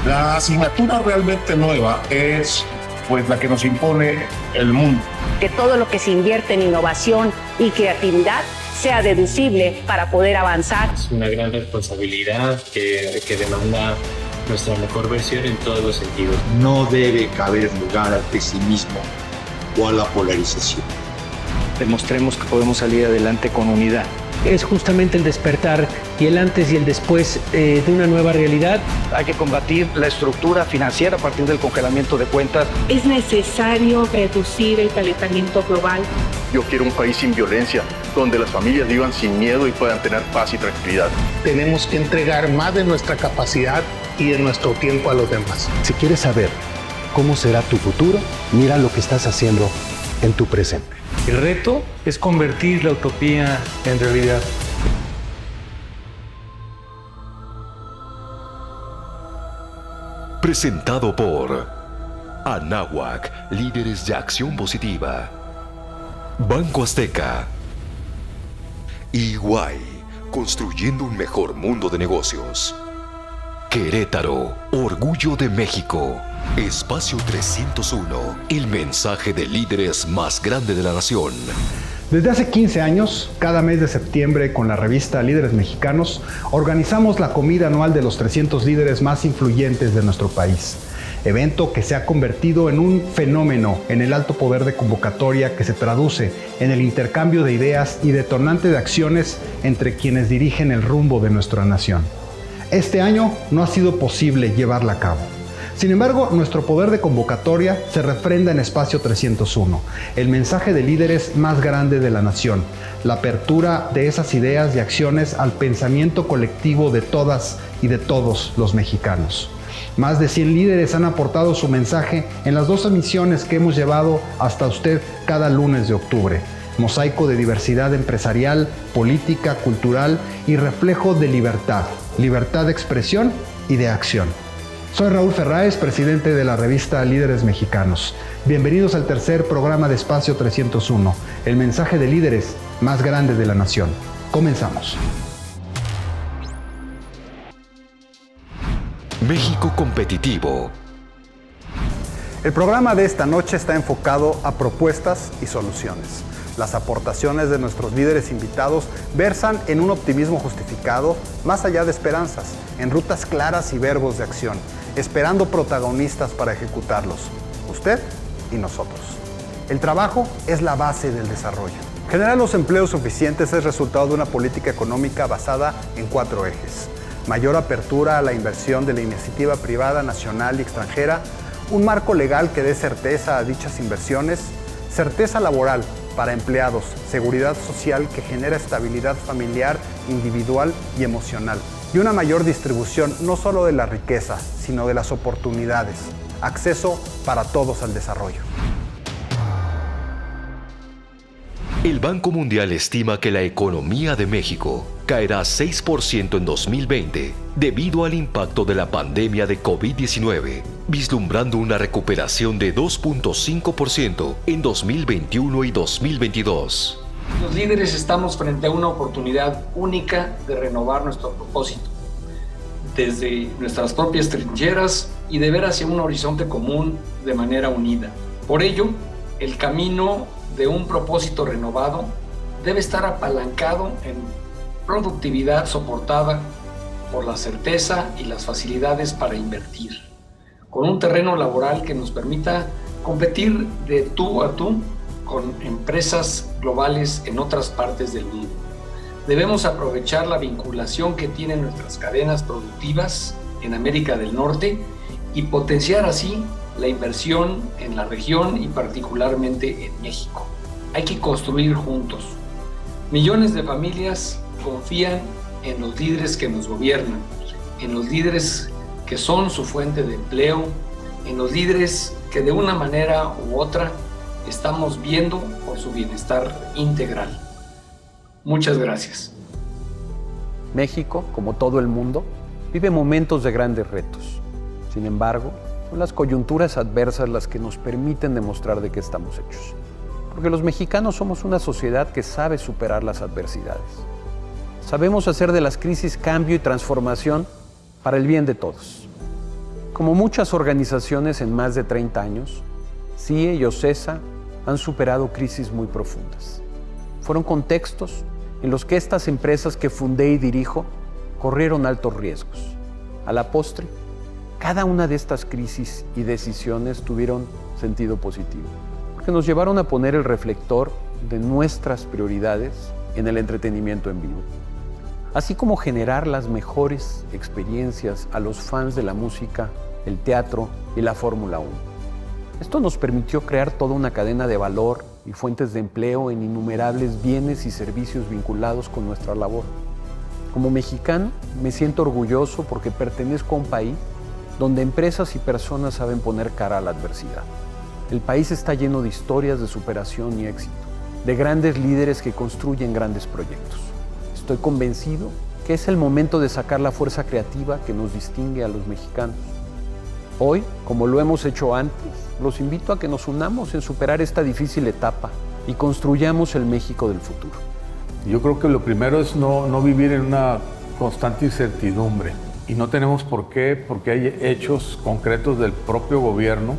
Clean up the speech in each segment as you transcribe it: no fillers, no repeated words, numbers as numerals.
La asignatura realmente nueva es pues la que nos impone el mundo. Que todo lo que se invierte en innovación y creatividad sea deducible para poder avanzar. Es una gran responsabilidad que demanda nuestra mejor versión en todos los sentidos. No debe caber lugar al pesimismo o a la polarización. Demostremos que podemos salir adelante con unidad. Es justamente el despertar y el antes y el después de una nueva realidad. Hay que combatir la estructura financiera a partir del congelamiento de cuentas. Es necesario reducir el calentamiento global. Yo quiero un país sin violencia, donde las familias vivan sin miedo y puedan tener paz y tranquilidad. Tenemos que entregar más de nuestra capacidad y de nuestro tiempo a los demás. Si quieres saber cómo será tu futuro, mira lo que estás haciendo en tu presente. El reto es convertir la utopía en realidad. Presentado por Anáhuac, líderes de acción positiva. Banco Azteca. EY, construyendo un mejor mundo de negocios. Querétaro, orgullo de México. Espacio 301, el mensaje de líderes más grande de la nación. Desde hace 15 años, cada mes de septiembre, con la revista Líderes Mexicanos, organizamos la comida anual de los 300 líderes más influyentes de nuestro país. Evento que se ha convertido en un fenómeno en el alto poder de convocatoria que se traduce en el intercambio de ideas y detonante de acciones entre quienes dirigen el rumbo de nuestra nación. Este año no ha sido posible llevarla a cabo. Sin embargo, nuestro poder de convocatoria se refrenda en Espacio 301, el mensaje de líderes más grande de la nación, la apertura de esas ideas y acciones al pensamiento colectivo de todas y de todos los mexicanos. Más de 100 líderes han aportado su mensaje en las 2 emisiones que hemos llevado hasta usted cada lunes de octubre. Mosaico de diversidad empresarial, política, cultural y reflejo de libertad de expresión y de acción. Soy Raúl Ferráez, presidente de la revista Líderes Mexicanos. Bienvenidos al tercer programa de Espacio 301, el mensaje de líderes más grande de la nación. Comenzamos. México competitivo. El programa de esta noche está enfocado a propuestas y soluciones. Las aportaciones de nuestros líderes invitados versan en un optimismo justificado, más allá de esperanzas, en rutas claras y verbos de acción, esperando protagonistas para ejecutarlos, usted y nosotros. El trabajo es la base del desarrollo. Generar los empleos suficientes es resultado de una política económica basada en 4 ejes. Mayor apertura a la inversión de la iniciativa privada nacional y extranjera, un marco legal que dé certeza a dichas inversiones, certeza laboral para empleados, seguridad social que genera estabilidad familiar, individual y emocional, y una mayor distribución no solo de la riqueza, sino de las oportunidades, acceso para todos al desarrollo. El Banco Mundial estima que la economía de México caerá 6% en 2020 debido al impacto de la pandemia de COVID-19, vislumbrando una recuperación de 2.5% en 2021 y 2022. Los líderes estamos frente a una oportunidad única de renovar nuestro propósito, desde nuestras propias trincheras y de ver hacia un horizonte común de manera unida. Por ello, el camino de un propósito renovado debe estar apalancado en productividad soportada por la certeza y las facilidades para invertir, con un terreno laboral que nos permita competir de tú a tú con empresas globales en otras partes del mundo. Debemos aprovechar la vinculación que tienen nuestras cadenas productivas en América del Norte y potenciar así la inversión en la región y particularmente en México. Hay que construir juntos. Millones de familias confían en los líderes que nos gobiernan, en los líderes que son su fuente de empleo, en los líderes que de una manera u otra estamos viendo por su bienestar integral. Muchas gracias. México, como todo el mundo, vive momentos de grandes retos. Sin embargo, son las coyunturas adversas las que nos permiten demostrar de qué estamos hechos. Porque los mexicanos somos una sociedad que sabe superar las adversidades. Sabemos hacer de las crisis cambio y transformación para el bien de todos. Como muchas organizaciones en más de 30 años, CIE y OCESA han superado crisis muy profundas. Fueron contextos en los que estas empresas que fundé y dirijo corrieron altos riesgos. A la postre, cada una de estas crisis y decisiones tuvieron sentido positivo, porque nos llevaron a poner el reflector de nuestras prioridades en el entretenimiento en vivo, así como generar las mejores experiencias a los fans de la música, el teatro y la Fórmula 1. Esto nos permitió crear toda una cadena de valor y fuentes de empleo en innumerables bienes y servicios vinculados con nuestra labor. Como mexicano, me siento orgulloso porque pertenezco a un país donde empresas y personas saben poner cara a la adversidad. El país está lleno de historias de superación y éxito, de grandes líderes que construyen grandes proyectos. Estoy convencido que es el momento de sacar la fuerza creativa que nos distingue a los mexicanos. Hoy, como lo hemos hecho antes, los invito a que nos unamos en superar esta difícil etapa y construyamos el México del futuro. Yo creo que lo primero es no vivir en una constante incertidumbre. Y no tenemos por qué, porque hay hechos concretos del propio gobierno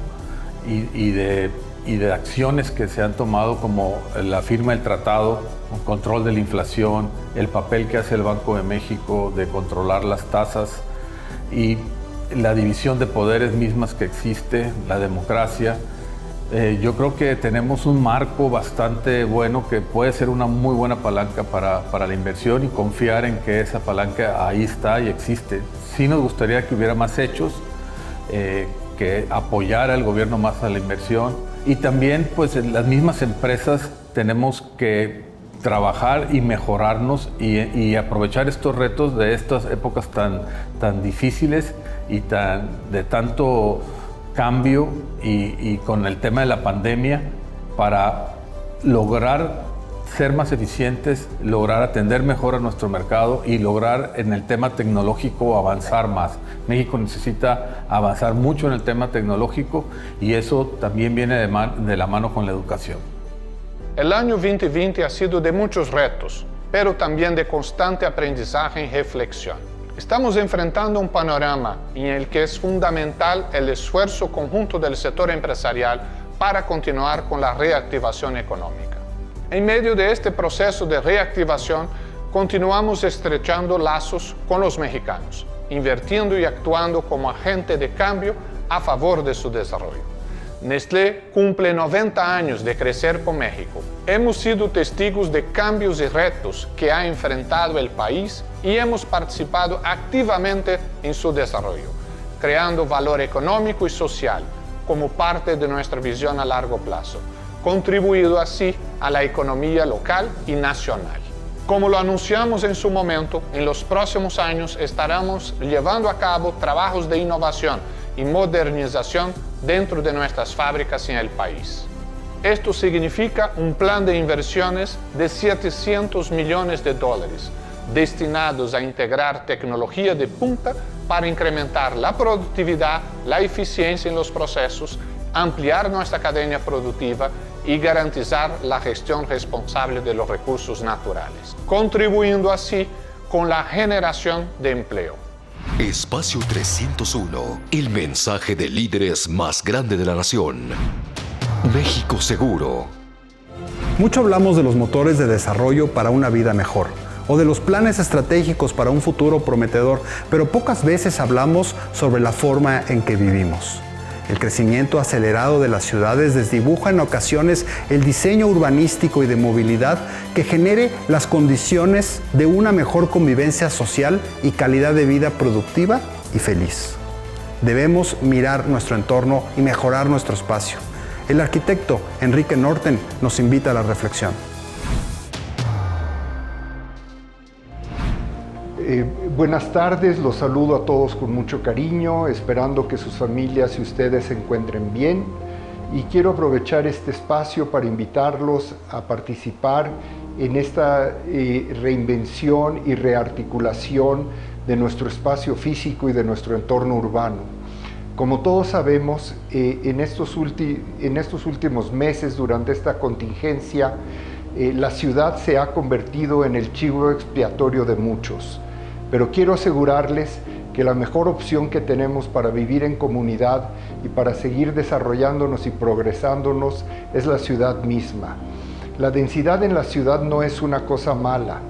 y de acciones que se han tomado, como la firma del tratado, el control de la inflación, el papel que hace el Banco de México de controlar las tasas y la división de poderes mismas que existe, la democracia. Yo creo que tenemos un marco bastante bueno que puede ser una muy buena palanca para la inversión, y confiar en que esa palanca ahí está y existe. Sí nos gustaría que hubiera más hechos, que apoyara el gobierno más a la inversión, y también pues las mismas empresas tenemos que trabajar y mejorarnos y aprovechar estos retos de estas épocas tan difíciles y de tanto cambio y con el tema de la pandemia, para lograr ser más eficientes, lograr atender mejor a nuestro mercado y lograr en el tema tecnológico avanzar más. México necesita avanzar mucho en el tema tecnológico, y eso también viene de la mano con la educación. El año 2020 ha sido de muchos retos, pero también de constante aprendizaje y reflexión. Estamos enfrentando un panorama en el que es fundamental el esfuerzo conjunto del sector empresarial para continuar con la reactivación económica. En medio de este proceso de reactivación, continuamos estrechando lazos con los mexicanos, invirtiendo y actuando como agente de cambio a favor de su desarrollo. Nestlé cumple 90 años de crecer con México. Hemos sido testigos de cambios y retos que ha enfrentado el país y hemos participado activamente en su desarrollo, creando valor económico y social como parte de nuestra visión a largo plazo, contribuyendo así a la economía local y nacional. Como lo anunciamos en su momento, en los próximos años estaremos llevando a cabo trabajos de innovación y modernización dentro de nuestras fábricas en el país. Esto significa un plan de inversiones de $700 millones destinados a integrar tecnología de punta para incrementar la productividad, la eficiencia en los procesos, ampliar nuestra cadena productiva y garantizar la gestión responsable de los recursos naturales, contribuyendo así con la generación de empleo. Espacio 301, el mensaje de líderes más grande de la nación. México seguro. Mucho hablamos de los motores de desarrollo para una vida mejor, o de los planes estratégicos para un futuro prometedor, pero pocas veces hablamos sobre la forma en que vivimos. El crecimiento acelerado de las ciudades desdibuja en ocasiones el diseño urbanístico y de movilidad que genere las condiciones de una mejor convivencia social y calidad de vida productiva y feliz. Debemos mirar nuestro entorno y mejorar nuestro espacio. El arquitecto Enrique Norten nos invita a la reflexión. Buenas tardes, los saludo a todos con mucho cariño, esperando que sus familias y ustedes se encuentren bien, y quiero aprovechar este espacio para invitarlos a participar en esta reinvención y rearticulación de nuestro espacio físico y de nuestro entorno urbano. Como todos sabemos, en estos últimos meses, durante esta contingencia, la ciudad se ha convertido en el chivo expiatorio de muchos. Pero quiero asegurarles que la mejor opción que tenemos para vivir en comunidad y para seguir desarrollándonos y progresándonos es la ciudad misma. La densidad en la ciudad no es una cosa mala,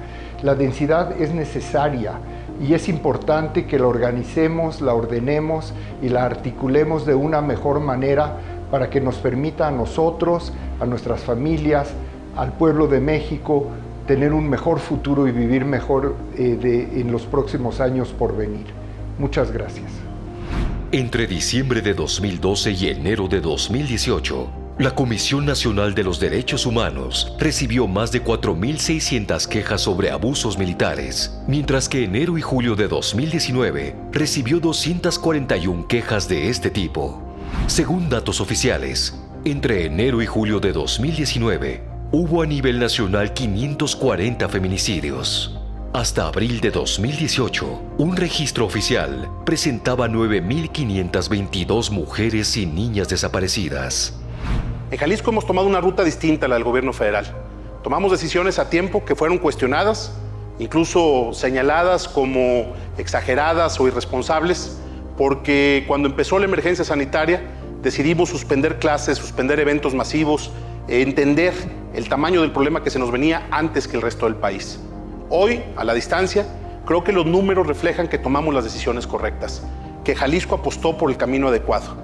la densidad es necesaria y es importante que la organicemos, la ordenemos y la articulemos de una mejor manera para que nos permita a nosotros, a nuestras familias, al pueblo de México, tener un mejor futuro y vivir mejor en los próximos años por venir. Muchas gracias. Entre diciembre de 2012 y enero de 2018, la Comisión Nacional de los Derechos Humanos recibió más de 4.600 quejas sobre abusos militares, mientras que enero y julio de 2019 recibió 241 quejas de este tipo. Según datos oficiales, entre enero y julio de 2019, hubo a nivel nacional 540 feminicidios. Hasta abril de 2018, un registro oficial presentaba 9.522 mujeres y niñas desaparecidas. En Jalisco hemos tomado una ruta distinta a la del gobierno federal. Tomamos decisiones a tiempo que fueron cuestionadas, incluso señaladas como exageradas o irresponsables, porque cuando empezó la emergencia sanitaria decidimos suspender clases, suspender eventos masivos, entender el tamaño del problema que se nos venía antes que el resto del país. Hoy, a la distancia, creo que los números reflejan que tomamos las decisiones correctas, que Jalisco apostó por el camino adecuado.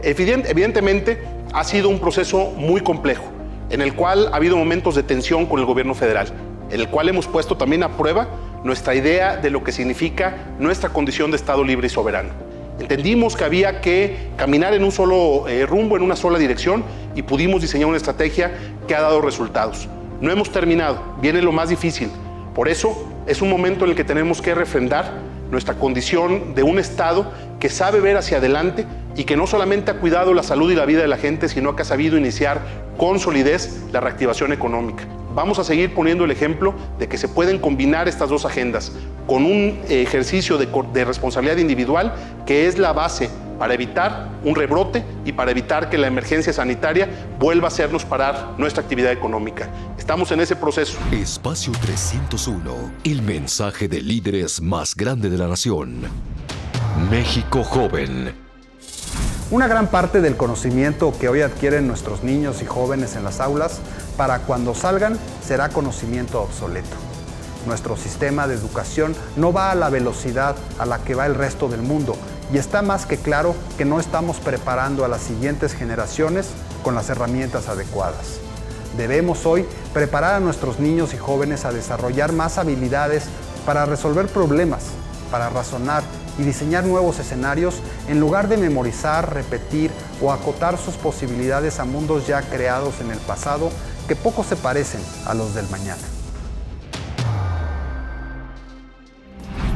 Evidentemente, ha sido un proceso muy complejo, en el cual ha habido momentos de tensión con el gobierno federal, en el cual hemos puesto también a prueba nuestra idea de lo que significa nuestra condición de Estado libre y soberano. Entendimos que había que caminar en un solo rumbo, en una sola dirección, y pudimos diseñar una estrategia que ha dado resultados. No hemos terminado, viene lo más difícil. Por eso es un momento en el que tenemos que refrendar nuestra condición de un Estado que sabe ver hacia adelante y que no solamente ha cuidado la salud y la vida de la gente, sino que ha sabido iniciar con solidez la reactivación económica. Vamos a seguir poniendo el ejemplo de que se pueden combinar estas dos agendas con un ejercicio de responsabilidad individual que es la base para evitar un rebrote y para evitar que la emergencia sanitaria vuelva a hacernos parar nuestra actividad económica. Estamos en ese proceso. Espacio 301, el mensaje de líderes más grande de la nación. México joven. Una gran parte del conocimiento que hoy adquieren nuestros niños y jóvenes en las aulas, para cuando salgan, será conocimiento obsoleto. Nuestro sistema de educación no va a la velocidad a la que va el resto del mundo, y está más que claro que no estamos preparando a las siguientes generaciones con las herramientas adecuadas. Debemos hoy preparar a nuestros niños y jóvenes a desarrollar más habilidades para resolver problemas, para razonar y diseñar nuevos escenarios en lugar de memorizar, repetir o acotar sus posibilidades a mundos ya creados en el pasado que poco se parecen a los del mañana.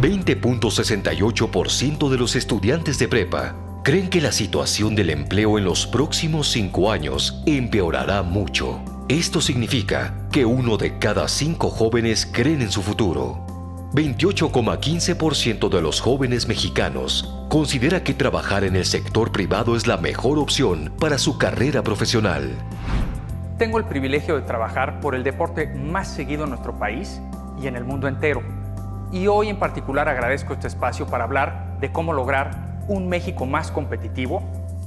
20.68% de los estudiantes de prepa creen que la situación del empleo en los próximos 5 años empeorará mucho. Esto significa que 1 de cada 5 jóvenes creen en su futuro. 28,15% de los jóvenes mexicanos considera que trabajar en el sector privado es la mejor opción para su carrera profesional. Tengo el privilegio de trabajar por el deporte más seguido en nuestro país y en el mundo entero. Y hoy en particular agradezco este espacio para hablar de cómo lograr un México más competitivo,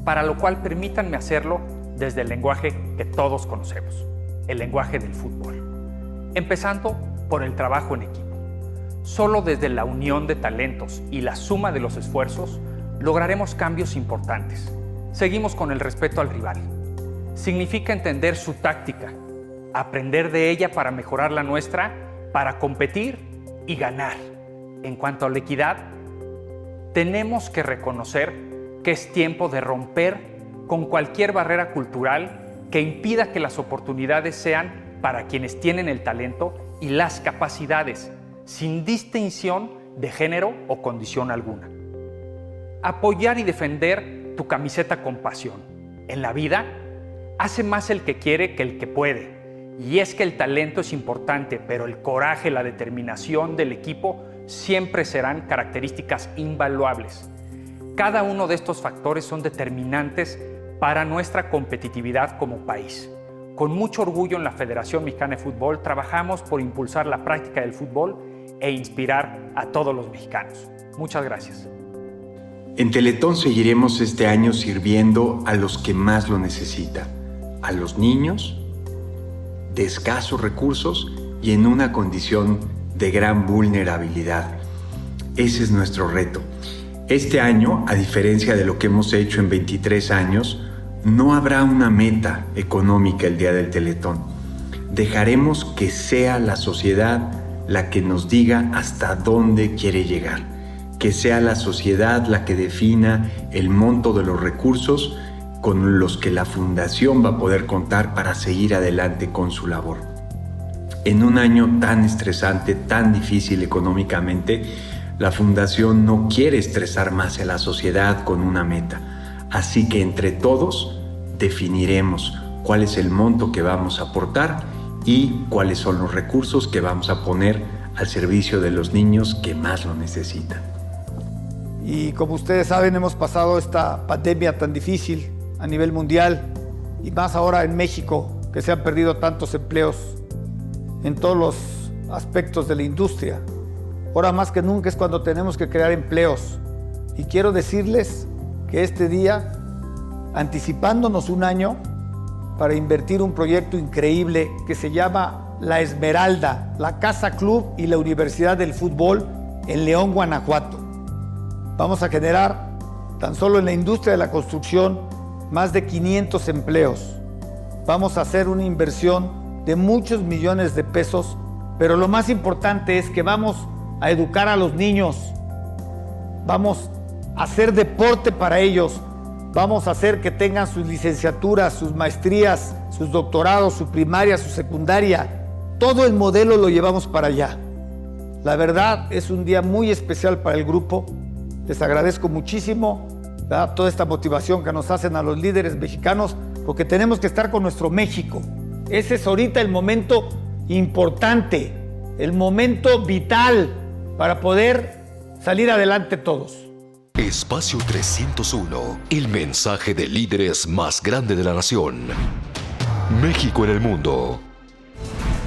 para lo cual permítanme hacerlo desde el lenguaje que todos conocemos, el lenguaje del fútbol. Empezando por el trabajo en equipo. Solo desde la unión de talentos y la suma de los esfuerzos lograremos cambios importantes. Seguimos con el respeto al rival. Significa entender su táctica, aprender de ella para mejorar la nuestra, para competir y ganar. En cuanto a la equidad, tenemos que reconocer que es tiempo de romper con cualquier barrera cultural que impida que las oportunidades sean para quienes tienen el talento y las capacidades, sin distinción de género o condición alguna. Apoyar y defender tu camiseta con pasión. En la vida, hace más el que quiere que el que puede. Y es que el talento es importante, pero el coraje, la determinación del equipo siempre serán características invaluables. Cada uno de estos factores son determinantes para nuestra competitividad como país. Con mucho orgullo en la Federación Mexicana de Fútbol trabajamos por impulsar la práctica del fútbol e inspirar a todos los mexicanos. Muchas gracias. En Teletón seguiremos este año sirviendo a los que más lo necesitan, a los niños de escasos recursos y en una condición de gran vulnerabilidad. Ese es nuestro reto. Este año, a diferencia de lo que hemos hecho en 23 años, no habrá una meta económica el día del Teletón. Dejaremos que sea la sociedad la que nos diga hasta dónde quiere llegar, que sea la sociedad la que defina el monto de los recursos con los que la Fundación va a poder contar para seguir adelante con su labor. En un año tan estresante, tan difícil económicamente, la Fundación no quiere estresar más a la sociedad con una meta. Así que entre todos definiremos cuál es el monto que vamos a aportar y cuáles son los recursos que vamos a poner al servicio de los niños que más lo necesitan. Y como ustedes saben, hemos pasado esta pandemia tan difícil a nivel mundial y más ahora en México, que se han perdido tantos empleos en todos los aspectos de la industria. Ahora más que nunca es cuando tenemos que crear empleos. Y quiero decirles que este día, anticipándonos un año para invertir un proyecto increíble que se llama La Esmeralda, la Casa Club y la Universidad del Fútbol en León, Guanajuato. Vamos a generar, tan solo en la industria de la construcción, más de 500 empleos. Vamos a hacer una inversión de muchos millones de pesos, pero lo más importante es que vamos a educar a los niños, vamos a hacer deporte para ellos, vamos a hacer que tengan sus licenciaturas, sus maestrías, sus doctorados, su primaria, su secundaria. Todo el modelo lo llevamos para allá. La verdad es un día muy especial para el grupo. Les agradezco muchísimo, ¿verdad?, toda esta motivación que nos hacen a los líderes mexicanos, porque tenemos que estar con nuestro México. Ese es ahorita el momento importante, el momento vital para poder salir adelante todos. Espacio 301, el mensaje de líderes más grande de la nación. México en el mundo.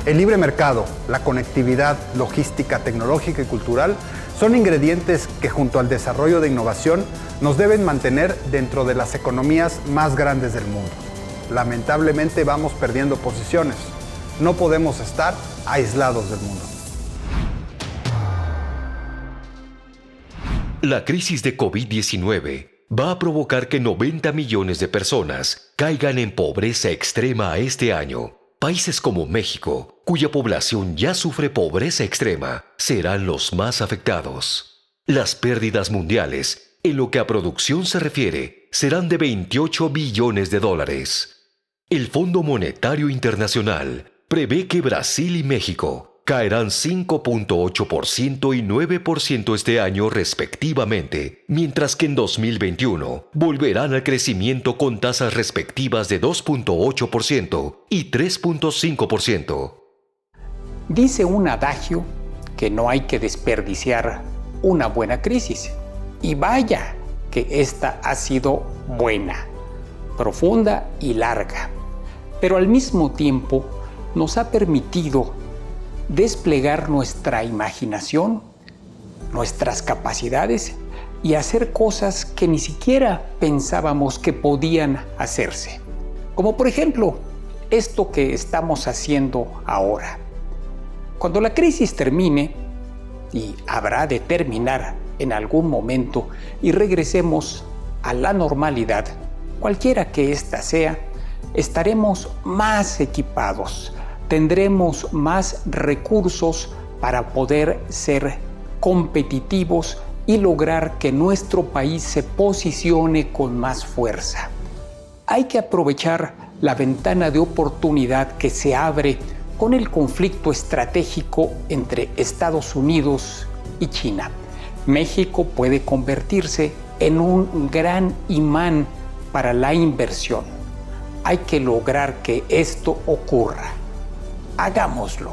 El libre mercado, la conectividad, logística, tecnológica y cultural son ingredientes que junto al desarrollo de innovación nos deben mantener dentro de las economías más grandes del mundo. Lamentablemente vamos perdiendo posiciones. No podemos estar aislados del mundo. La crisis de COVID-19 va a provocar que 90 millones de personas caigan en pobreza extrema este año. Países como México, cuya población ya sufre pobreza extrema, serán los más afectados. Las pérdidas mundiales, en lo que a producción se refiere, serán de 28 billones de dólares. El Fondo Monetario Internacional prevé que Brasil y México caerán 5.8% y 9% este año respectivamente, mientras que en 2021 volverán al crecimiento con tasas respectivas de 2.8% y 3.5%. Dice un adagio que no hay que desperdiciar una buena crisis. Y vaya que esta ha sido buena, profunda y larga, pero al mismo tiempo nos ha permitido desplegar nuestra imaginación, nuestras capacidades y hacer cosas que ni siquiera pensábamos que podían hacerse. Como por ejemplo, esto que estamos haciendo ahora. Cuando la crisis termine, y habrá de terminar en algún momento, y regresemos a la normalidad, cualquiera que ésta sea, estaremos más equipados, tendremos más recursos para poder ser competitivos y lograr que nuestro país se posicione con más fuerza. Hay que aprovechar la ventana de oportunidad que se abre con el conflicto estratégico entre Estados Unidos y China. México puede convertirse en un gran imán para la inversión. Hay que lograr que esto ocurra. Hagámoslo.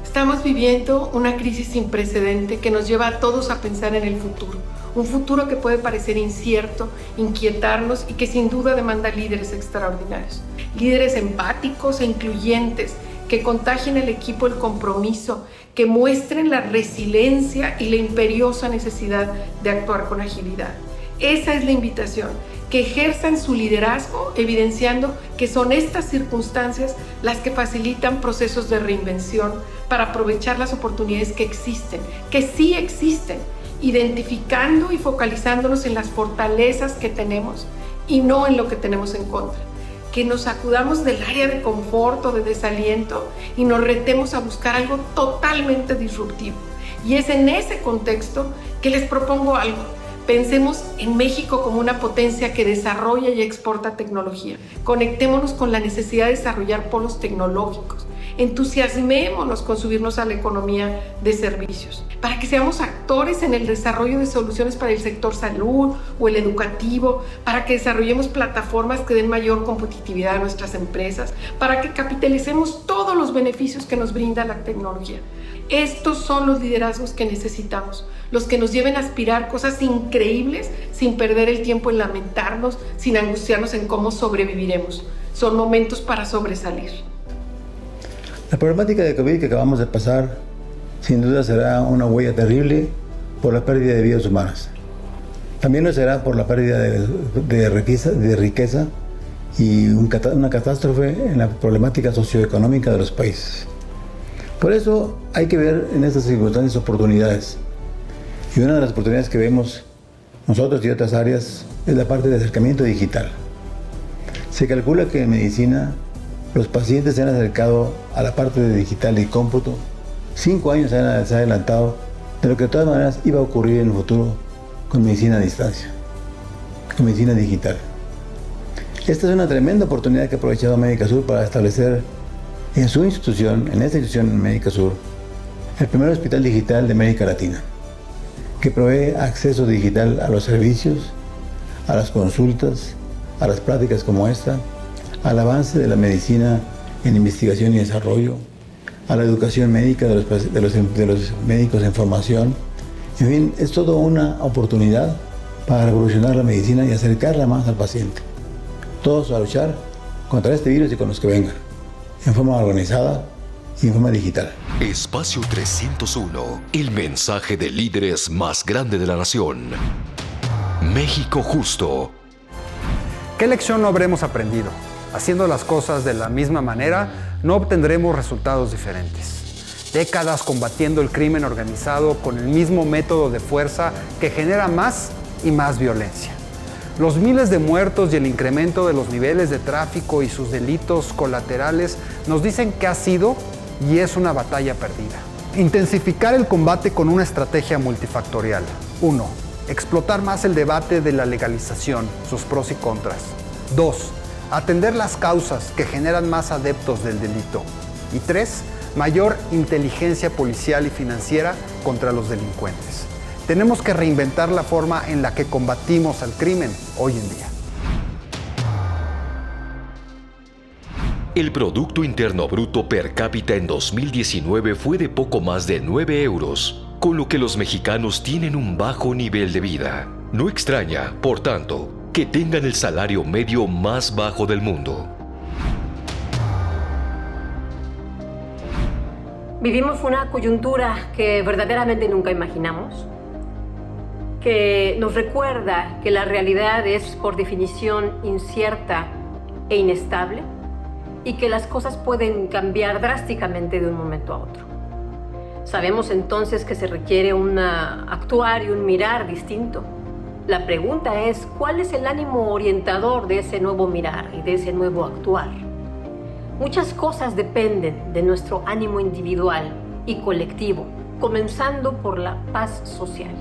Estamos viviendo una crisis sin precedente que nos lleva a todos a pensar en el futuro. Un futuro que puede parecer incierto, inquietarnos y que sin duda demanda líderes extraordinarios. Líderes empáticos e incluyentes que contagien al equipo el compromiso, que muestren la resiliencia y la imperiosa necesidad de actuar con agilidad. Esa es la invitación, que ejerzan su liderazgo, evidenciando que son estas circunstancias las que facilitan procesos de reinvención para aprovechar las oportunidades que existen, que sí existen, identificando y focalizándonos en las fortalezas que tenemos y no en lo que tenemos en contra. Que nos sacudamos del área de confort o de desaliento y nos retemos a buscar algo totalmente disruptivo. Y es en ese contexto que les propongo algo. Pensemos en México como una potencia que desarrolla y exporta tecnología. Conectémonos con la necesidad de desarrollar polos tecnológicos. Entusiasmémonos con subirnos a la economía de servicios, para que seamos actores en el desarrollo de soluciones para el sector salud o el educativo, para que desarrollemos plataformas que den mayor competitividad a nuestras empresas, para que capitalicemos todos los beneficios que nos brinda la tecnología. Estos son los liderazgos que necesitamos, los que nos lleven a aspirar cosas increíbles sin perder el tiempo en lamentarnos, sin angustiarnos en cómo sobreviviremos. Son momentos para sobresalir. La problemática de COVID que acabamos de pasar, sin duda será una huella terrible por la pérdida de vidas humanas. También lo será por la pérdida de riqueza y una catástrofe en la problemática socioeconómica de los países. Por eso hay que ver en estas circunstancias oportunidades. Y una de las oportunidades que vemos nosotros y otras áreas es la parte de acercamiento digital. Se calcula que en medicina los pacientes se han acercado a la parte de digital y cómputo. 5 años se han adelantado de lo que de todas maneras iba a ocurrir en el futuro con medicina a distancia, con medicina digital. Esta es una tremenda oportunidad que ha aprovechado América Sur para establecer en su institución, en esta institución América Sur, el primer hospital digital de América Latina, que provee acceso digital a los servicios, a las consultas, a las prácticas como esta, al avance de la medicina en investigación y desarrollo, a la educación médica de los médicos en formación. En fin, es toda una oportunidad para revolucionar la medicina y acercarla más al paciente. Todos a luchar contra este virus y con los que vengan, en forma organizada y en forma digital. Espacio 301, el mensaje de líderes más grande de la nación. México justo. ¿Qué lección no habremos aprendido? Haciendo las cosas de la misma manera, no obtendremos resultados diferentes. Décadas combatiendo el crimen organizado con el mismo método de fuerza que genera más y más violencia. Los miles de muertos y el incremento de los niveles de tráfico y sus delitos colaterales nos dicen que ha sido y es una batalla perdida. Intensificar el combate con una estrategia multifactorial. 1. Explotar más el debate de la legalización, sus pros y contras. 2. Atender las causas que generan más adeptos del delito. Y 3. Mayor inteligencia policial y financiera contra los delincuentes. Tenemos que reinventar la forma en la que combatimos al crimen hoy en día. El Producto Interno Bruto per cápita en 2019 fue de poco más de 9 euros, con lo que los mexicanos tienen un bajo nivel de vida. No extraña, por tanto, que tengan el salario medio más bajo del mundo. Vivimos una coyuntura que verdaderamente nunca imaginamos, que nos recuerda que la realidad es por definición incierta e inestable y que las cosas pueden cambiar drásticamente de un momento a otro. Sabemos entonces que se requiere un actuar y un mirar distinto. La pregunta es, ¿cuál es el ánimo orientador de ese nuevo mirar y de ese nuevo actuar? Muchas cosas dependen de nuestro ánimo individual y colectivo, comenzando por la paz social.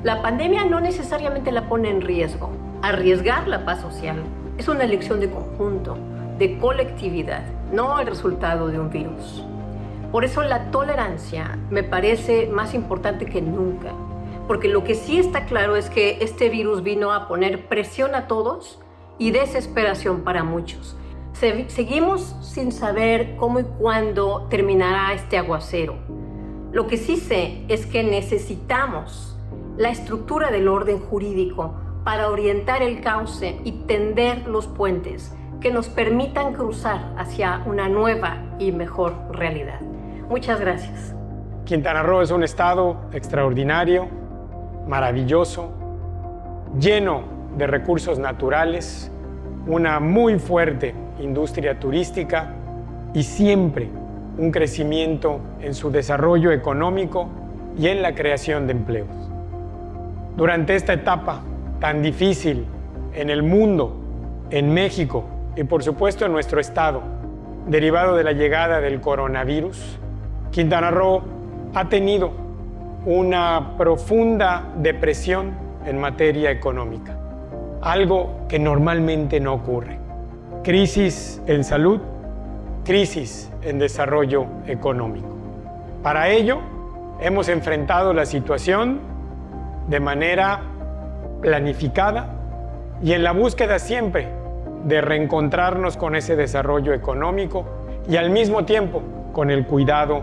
La pandemia no necesariamente la pone en riesgo. Arriesgar la paz social es una elección de conjunto, de colectividad, no el resultado de un virus. Por eso la tolerancia me parece más importante que nunca, porque lo que sí está claro es que este virus vino a poner presión a todos y desesperación para muchos. Seguimos sin saber cómo y cuándo terminará este aguacero. Lo que sí sé es que necesitamos la estructura del orden jurídico para orientar el cauce y tender los puentes que nos permitan cruzar hacia una nueva y mejor realidad. Muchas gracias. Quintana Roo es un estado extraordinario, maravilloso, lleno de recursos naturales, una muy fuerte industria turística y siempre un crecimiento en su desarrollo económico y en la creación de empleos. Durante esta etapa tan difícil en el mundo, en México y por supuesto en nuestro estado, derivado de la llegada del coronavirus, Quintana Roo ha tenido una profunda depresión en materia económica, algo que normalmente no ocurre. Crisis en salud, crisis en desarrollo económico. Para ello, hemos enfrentado la situación de manera planificada y en la búsqueda siempre de reencontrarnos con ese desarrollo económico y al mismo tiempo con el cuidado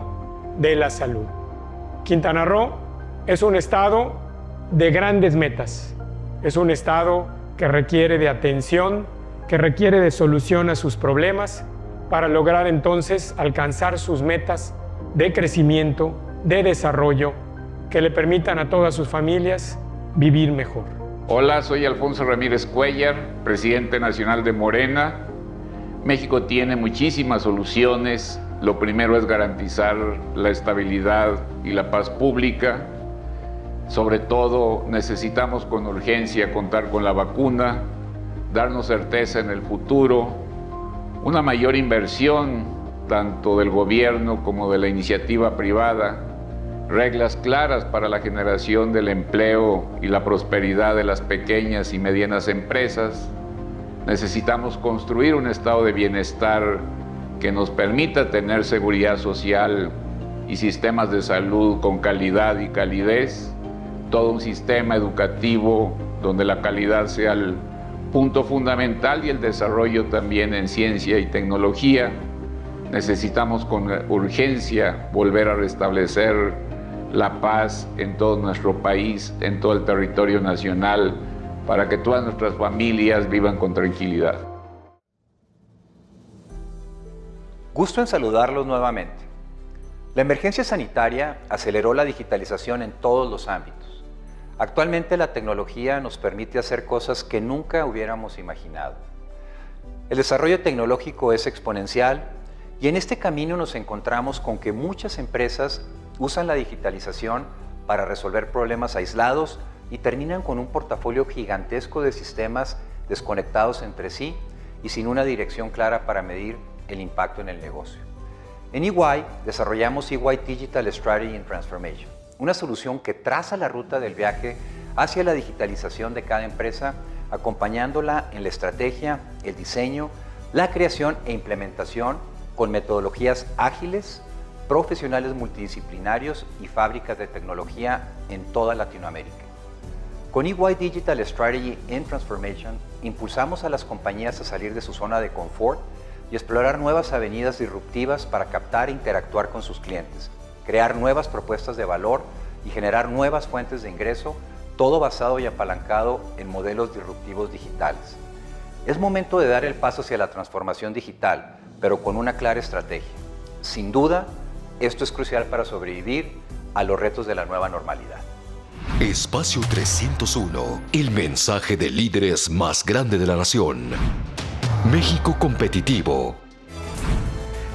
de la salud. Quintana Roo es un estado de grandes metas, es un estado que requiere de atención, que requiere de solución a sus problemas para lograr entonces alcanzar sus metas de crecimiento, de desarrollo, que le permitan a todas sus familias vivir mejor. Hola, soy Alfonso Ramírez Cuellar, presidente nacional de Morena. México tiene muchísimas soluciones. Lo primero es garantizar la estabilidad y la paz pública. Sobre todo, necesitamos con urgencia contar con la vacuna, darnos certeza en el futuro, una mayor inversión tanto del gobierno como de la iniciativa privada, reglas claras para la generación del empleo y la prosperidad de las pequeñas y medianas empresas. Necesitamos construir un estado de bienestar que nos permita tener seguridad social y sistemas de salud con calidad y calidez, todo un sistema educativo donde la calidad sea el punto fundamental y el desarrollo también en ciencia y tecnología. Necesitamos con urgencia volver a restablecer la paz en todo nuestro país, en todo el territorio nacional, para que todas nuestras familias vivan con tranquilidad. Gusto en saludarlos nuevamente. La emergencia sanitaria aceleró la digitalización en todos los ámbitos. Actualmente la tecnología nos permite hacer cosas que nunca hubiéramos imaginado. El desarrollo tecnológico es exponencial y en este camino nos encontramos con que muchas empresas usan la digitalización para resolver problemas aislados y terminan con un portafolio gigantesco de sistemas desconectados entre sí y sin una dirección clara para medir el impacto en el negocio. En EY desarrollamos EY Digital Strategy and Transformation, una solución que traza la ruta del viaje hacia la digitalización de cada empresa, acompañándola en la estrategia, el diseño, la creación e implementación con metodologías ágiles, profesionales multidisciplinarios y fábricas de tecnología en toda Latinoamérica. Con EY Digital Strategy and Transformation, impulsamos a las compañías a salir de su zona de confort y explorar nuevas avenidas disruptivas para captar e interactuar con sus clientes, crear nuevas propuestas de valor y generar nuevas fuentes de ingreso, todo basado y apalancado en modelos disruptivos digitales. Es momento de dar el paso hacia la transformación digital, pero con una clara estrategia. Sin duda, esto es crucial para sobrevivir a los retos de la nueva normalidad. Espacio 301, el mensaje de líderes más grande de la nación. México competitivo.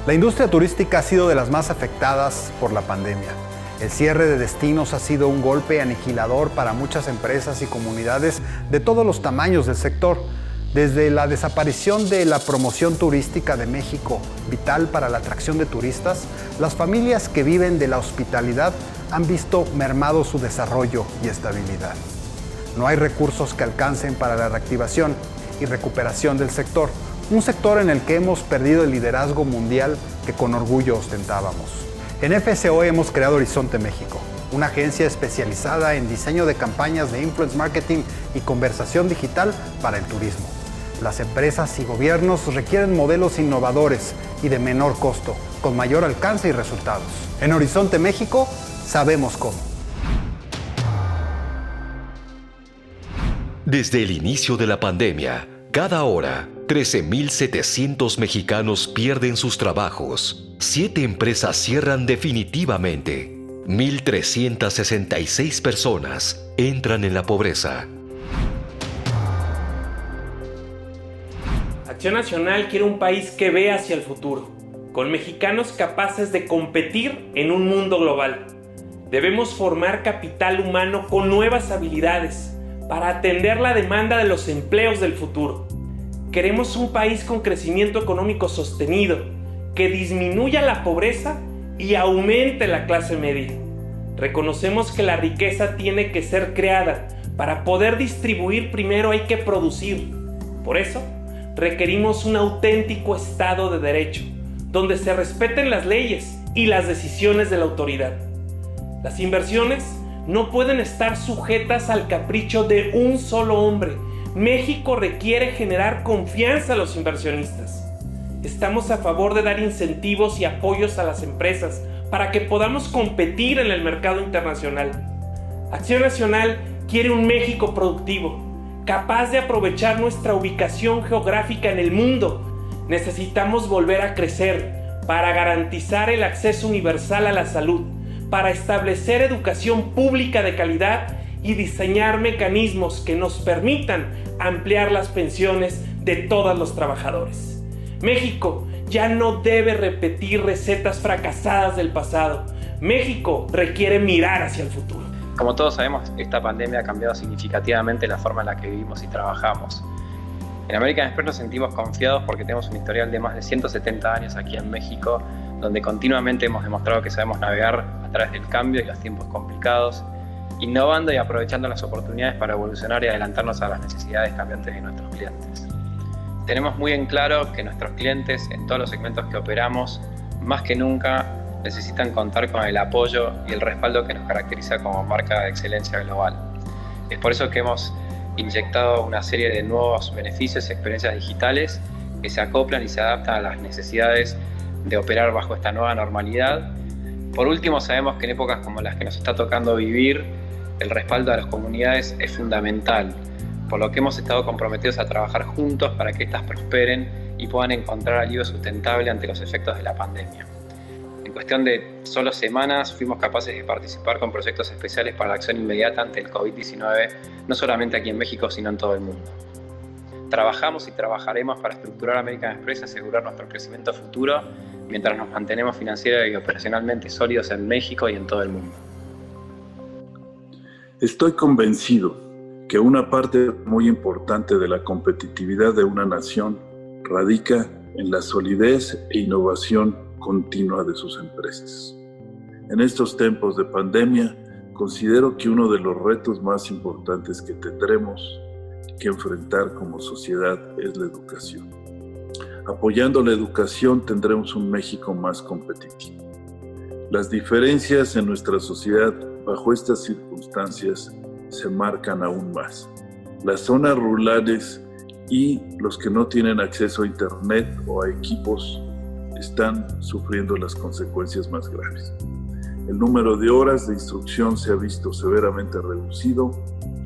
La industria turística ha sido de las más afectadas por la pandemia. El cierre de destinos ha sido un golpe aniquilador para muchas empresas y comunidades de todos los tamaños del sector. Desde la desaparición de la promoción turística de México, vital para la atracción de turistas, las familias que viven de la hospitalidad han visto mermado su desarrollo y estabilidad. No hay recursos que alcancen para la reactivación y recuperación del sector, un sector en el que hemos perdido el liderazgo mundial que con orgullo ostentábamos. En FSO hemos creado Horizonte México, una agencia especializada en diseño de campañas de influence marketing y conversación digital para el turismo. Las empresas y gobiernos requieren modelos innovadores y de menor costo, con mayor alcance y resultados. En Horizonte México, sabemos cómo. Desde el inicio de la pandemia, cada hora, 13.700 mexicanos pierden sus trabajos, 7 empresas cierran definitivamente, 1.366 personas entran en la pobreza. Acción Nacional quiere un país que vea hacia el futuro, con mexicanos capaces de competir en un mundo global. Debemos formar capital humano con nuevas habilidades para atender la demanda de los empleos del futuro. Queremos un país con crecimiento económico sostenido, que disminuya la pobreza y aumente la clase media. Reconocemos que la riqueza tiene que ser creada. Para poder distribuir primero hay que producir. Por eso, requerimos un auténtico Estado de Derecho, donde se respeten las leyes y las decisiones de la autoridad. Las inversiones no pueden estar sujetas al capricho de un solo hombre. México requiere generar confianza a los inversionistas. Estamos a favor de dar incentivos y apoyos a las empresas para que podamos competir en el mercado internacional. Acción Nacional quiere un México productivo, capaz de aprovechar nuestra ubicación geográfica en el mundo. Necesitamos volver a crecer para garantizar el acceso universal a la salud, para establecer educación pública de calidad y diseñar mecanismos que nos permitan ampliar las pensiones de todos los trabajadores. México ya no debe repetir recetas fracasadas del pasado. México requiere mirar hacia el futuro. Como todos sabemos, esta pandemia ha cambiado significativamente la forma en la que vivimos y trabajamos. En American Express nos sentimos confiados porque tenemos un historial de más de 170 años aquí en México, donde continuamente hemos demostrado que sabemos navegar a través del cambio y los tiempos complicados, innovando y aprovechando las oportunidades para evolucionar y adelantarnos a las necesidades cambiantes de nuestros clientes. Tenemos muy en claro que nuestros clientes, en todos los segmentos que operamos, más que nunca necesitan contar con el apoyo y el respaldo que nos caracteriza como marca de excelencia global. Es por eso que hemos inyectado una serie de nuevos beneficios y experiencias digitales que se acoplan y se adaptan a las necesidades de operar bajo esta nueva normalidad. Por último, sabemos que en épocas como las que nos está tocando vivir, el respaldo a las comunidades es fundamental, por lo que hemos estado comprometidos a trabajar juntos para que éstas prosperen y puedan encontrar alivio sustentable ante los efectos de la pandemia. En cuestión de solo semanas fuimos capaces de participar con proyectos especiales para la acción inmediata ante el COVID-19, no solamente aquí en México, sino en todo el mundo. Trabajamos y trabajaremos para estructurar American Express y asegurar nuestro crecimiento futuro mientras nos mantenemos financiera y operacionalmente sólidos en México y en todo el mundo. Estoy convencido que una parte muy importante de la competitividad de una nación radica en la solidez e innovación continua de sus empresas. En estos tiempos de pandemia, considero que uno de los retos más importantes que tendremos que enfrentar como sociedad es la educación. Apoyando la educación tendremos un México más competitivo. Las diferencias en nuestra sociedad bajo estas circunstancias se marcan aún más. Las zonas rurales y los que no tienen acceso a internet o a equipos están sufriendo las consecuencias más graves. El número de horas de instrucción se ha visto severamente reducido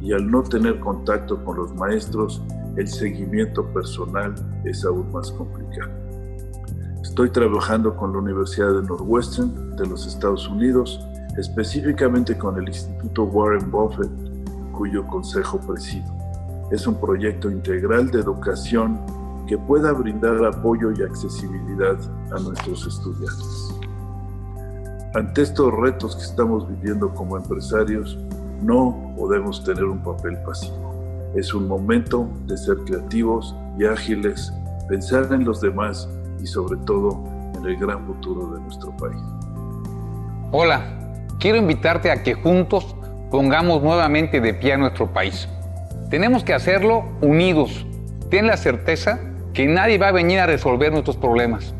y al no tener contacto con los maestros, el seguimiento personal es aún más complicado. Estoy trabajando con la Universidad de Northwestern de los Estados Unidos, específicamente con el Instituto Warren Buffett, cuyo consejo presido. Es un proyecto integral de educación que pueda brindar apoyo y accesibilidad a nuestros estudiantes. Ante estos retos que estamos viviendo como empresarios, no podemos tener un papel pasivo. Es un momento de ser creativos y ágiles, pensar en los demás y sobre todo en el gran futuro de nuestro país. Hola, quiero invitarte a que juntos pongamos nuevamente de pie a nuestro país. Tenemos que hacerlo unidos. Ten la certeza que nadie va a venir a resolver nuestros problemas.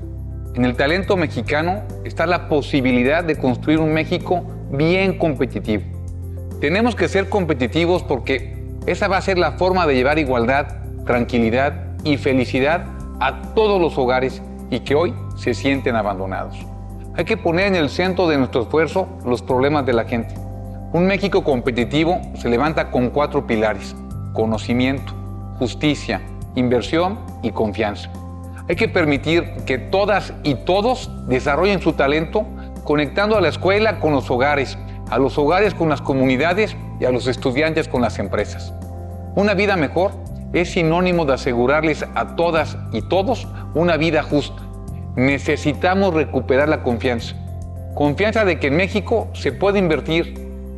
En el talento mexicano está la posibilidad de construir un México bien competitivo. Tenemos que ser competitivos porque esa va a ser la forma de llevar igualdad, tranquilidad y felicidad a todos los hogares y que hoy se sienten abandonados. Hay que poner en el centro de nuestro esfuerzo los problemas de la gente. Un México competitivo se levanta con 4 pilares: conocimiento, justicia, inversión y confianza. Hay que permitir que todas y todos desarrollen su talento conectando a la escuela con los hogares, a los hogares con las comunidades y a los estudiantes con las empresas. Una vida mejor es sinónimo de asegurarles a todas y todos una vida justa. Necesitamos recuperar la confianza. Confianza de que en México se puede invertir,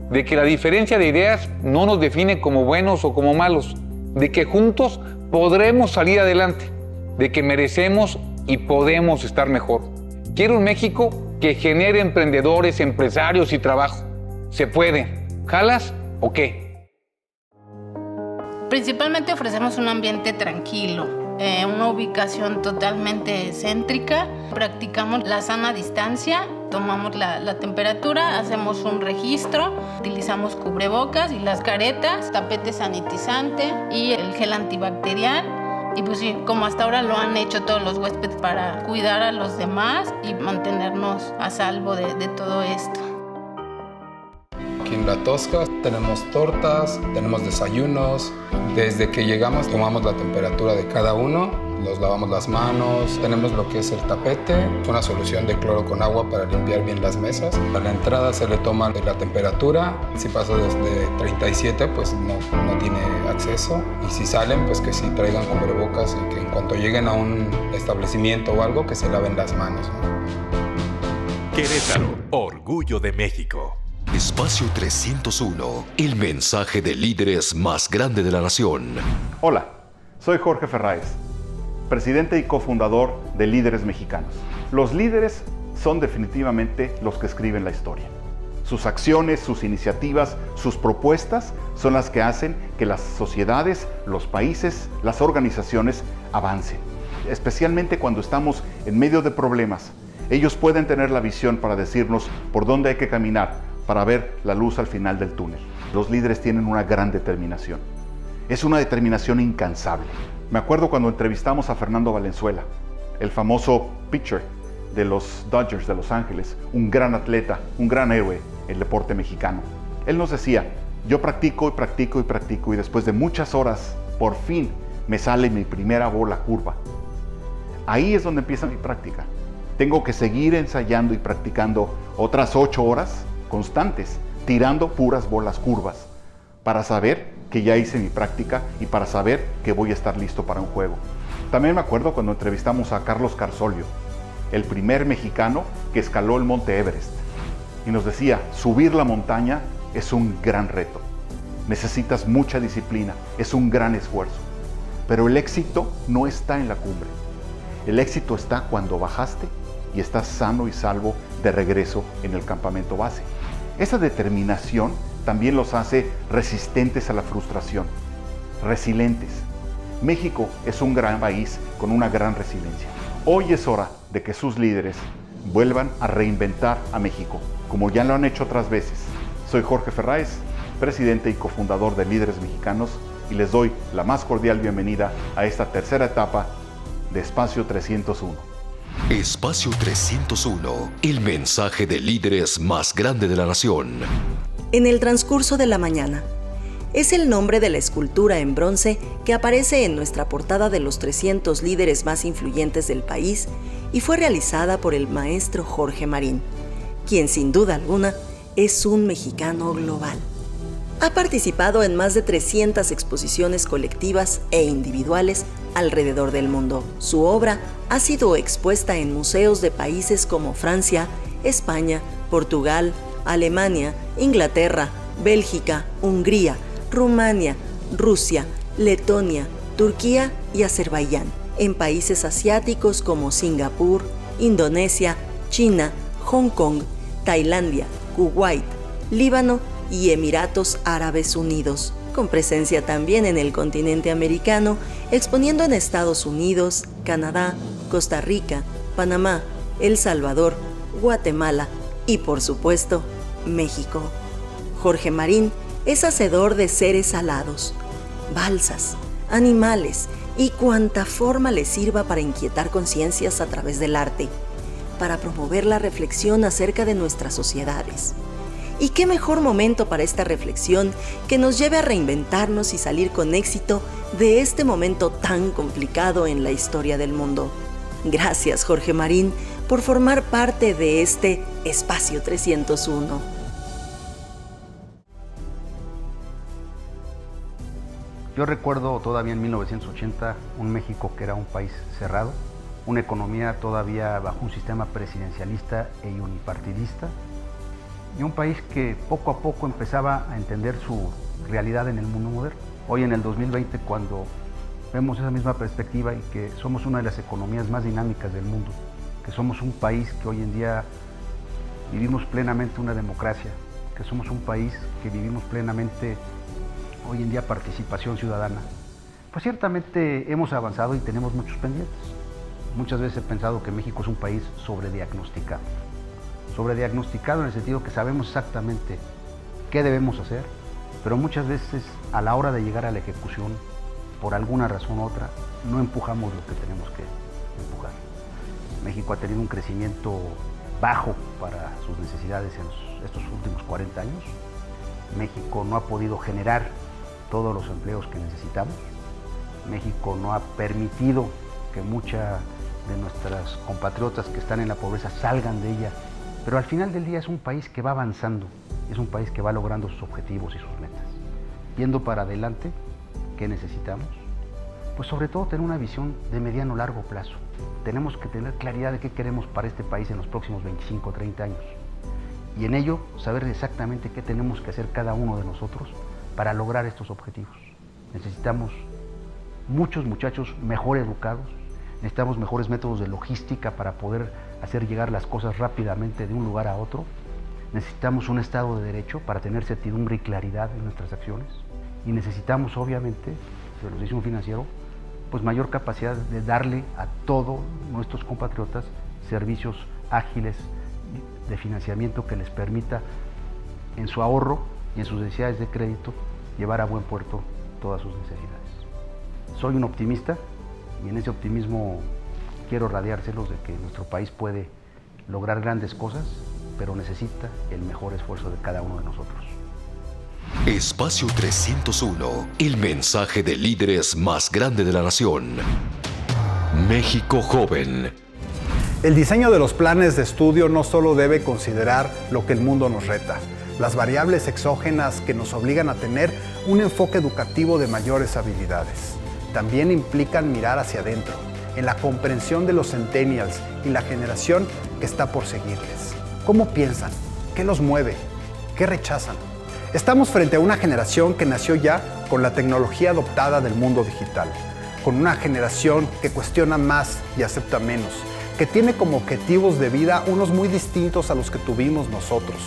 de que la diferencia de ideas no nos define como buenos o como malos, de que juntos podremos salir adelante, de que merecemos y podemos estar mejor. Quiero un México que genere emprendedores, empresarios y trabajo. Se puede. ¿Jalas o qué? Principalmente ofrecemos un ambiente tranquilo, una ubicación totalmente céntrica. Practicamos la sana distancia, tomamos la temperatura, hacemos un registro, utilizamos cubrebocas y las caretas, tapete sanitizante y el gel antibacterial. Y pues sí, como hasta ahora lo han hecho todos los huéspedes para cuidar a los demás y mantenernos a salvo de todo esto. Aquí en La Tosca tenemos tortas, tenemos desayunos. Desde que llegamos tomamos la temperatura de cada uno, nos lavamos las manos, tenemos lo que es el tapete, una solución de cloro con agua para limpiar bien las mesas. A la entrada se le toma la temperatura, si pasa desde 37 pues no tiene acceso, y si salen pues que sí traigan cubrebocas y que en cuanto lleguen a un establecimiento o algo que se laven las manos, ¿no? Querétaro, orgullo de México. Espacio 301, el mensaje de líderes más grande de la nación. Hola, soy Jorge Ferráez, presidente y cofundador de Líderes Mexicanos. Los líderes son definitivamente los que escriben la historia. Sus acciones, sus iniciativas, sus propuestas son las que hacen que las sociedades, los países, las organizaciones avancen. Especialmente cuando estamos en medio de problemas, ellos pueden tener la visión para decirnos por dónde hay que caminar, para ver la luz al final del túnel. Los líderes tienen una gran determinación. Es una determinación incansable. Me acuerdo cuando entrevistamos a Fernando Valenzuela, el famoso pitcher de los Dodgers de Los Ángeles, un gran atleta, un gran héroe en el deporte mexicano. Él nos decía, yo practico y practico y practico y después de muchas horas, por fin me sale mi primera bola curva. Ahí es donde empieza mi práctica. Tengo que seguir ensayando y practicando otras 8 horas constantes, tirando puras bolas curvas, para saber que ya hice mi práctica y para saber que voy a estar listo para un juego. También me acuerdo cuando entrevistamos a Carlos Carsolio, el primer mexicano que escaló el Monte Everest, y nos decía, subir la montaña es un gran reto, necesitas mucha disciplina, es un gran esfuerzo, pero el éxito no está en la cumbre, el éxito está cuando bajaste y estás sano y salvo de regreso en el campamento base. Esa determinación también los hace resistentes a la frustración, resilientes. México es un gran país con una gran resiliencia. Hoy es hora de que sus líderes vuelvan a reinventar a México, como ya lo han hecho otras veces. Soy Jorge Ferráez, presidente y cofundador de Líderes Mexicanos, y les doy la más cordial bienvenida a esta tercera etapa de Espacio 301. Espacio 301, el mensaje de líderes más grande de la nación. En el transcurso de la mañana. Es el nombre de la escultura en bronce que aparece en nuestra portada de los 300 líderes más influyentes del país y fue realizada por el maestro Jorge Marín, quien sin duda alguna es un mexicano global. Ha participado en más de 300 exposiciones colectivas e individuales alrededor del mundo. Su obra ha sido expuesta en museos de países como Francia, España, Portugal, Alemania, Inglaterra, Bélgica, Hungría, Rumania, Rusia, Letonia, Turquía y Azerbaiyán, en países asiáticos como Singapur, Indonesia, China, Hong Kong, Tailandia, Kuwait, Líbano y Emiratos Árabes Unidos, con presencia también en el continente americano, exponiendo en Estados Unidos, Canadá, Costa Rica, Panamá, El Salvador, Guatemala y, por supuesto, México. Jorge Marín es hacedor de seres alados, balsas, animales y cuanta forma le sirva para inquietar conciencias a través del arte, para promover la reflexión acerca de nuestras sociedades Y qué mejor momento para esta reflexión que nos lleve a reinventarnos y salir con éxito de este momento tan complicado en la historia del mundo. Gracias, Jorge Marín, por formar parte de este Espacio 301. Yo recuerdo todavía en 1980 un México que era un país cerrado, una economía todavía bajo un sistema presidencialista e unipartidista, y un país que poco a poco empezaba a entender su realidad en el mundo moderno. Hoy en el 2020, cuando vemos esa misma perspectiva y que somos una de las economías más dinámicas del mundo, que somos un país que hoy en día vivimos plenamente una democracia, que somos un país que vivimos plenamente hoy en día participación ciudadana, pues ciertamente hemos avanzado y tenemos muchos pendientes. Muchas veces he pensado que México es un país sobrediagnosticado. Sobrediagnosticado en el sentido que sabemos exactamente qué debemos hacer, pero muchas veces a la hora de llegar a la ejecución, por alguna razón u otra, no empujamos lo que tenemos que empujar. México ha tenido un crecimiento bajo para sus necesidades en estos últimos 40 años. México no ha podido generar todos los empleos que necesitamos. México no ha permitido que muchas de nuestras compatriotas que están en la pobreza salgan de ella. Pero al final del día es un país que va avanzando, es un país que va logrando sus objetivos y sus metas. Viendo para adelante, ¿qué necesitamos? Pues sobre todo tener una visión de mediano largo plazo. Tenemos que tener claridad de qué queremos para este país en los próximos 25 o 30 años. Y en ello, saber exactamente qué tenemos que hacer cada uno de nosotros para lograr estos objetivos. Necesitamos muchos muchachos mejor educados, necesitamos mejores métodos de logística para poder hacer llegar las cosas rápidamente de un lugar a otro. Necesitamos un Estado de Derecho para tener certidumbre y claridad en nuestras acciones. Y necesitamos, obviamente, se los dice un financiero, pues mayor capacidad de darle a todos nuestros compatriotas servicios ágiles de financiamiento que les permita en su ahorro y en sus necesidades de crédito llevar a buen puerto todas sus necesidades. Soy un optimista y en ese optimismo quiero radiárselos de que nuestro país puede lograr grandes cosas, pero necesita el mejor esfuerzo de cada uno de nosotros. Espacio 301, el mensaje de líderes más grande de la nación. México joven. El diseño de los planes de estudio no solo debe considerar lo que el mundo nos reta, las variables exógenas que nos obligan a tener un enfoque educativo de mayores habilidades. También implican mirar hacia adentro, en la comprensión de los centennials y la generación que está por seguirles. ¿Cómo piensan? ¿Qué los mueve? ¿Qué rechazan? Estamos frente a una generación que nació ya con la tecnología adoptada del mundo digital, con una generación que cuestiona más y acepta menos, que tiene como objetivos de vida unos muy distintos a los que tuvimos nosotros,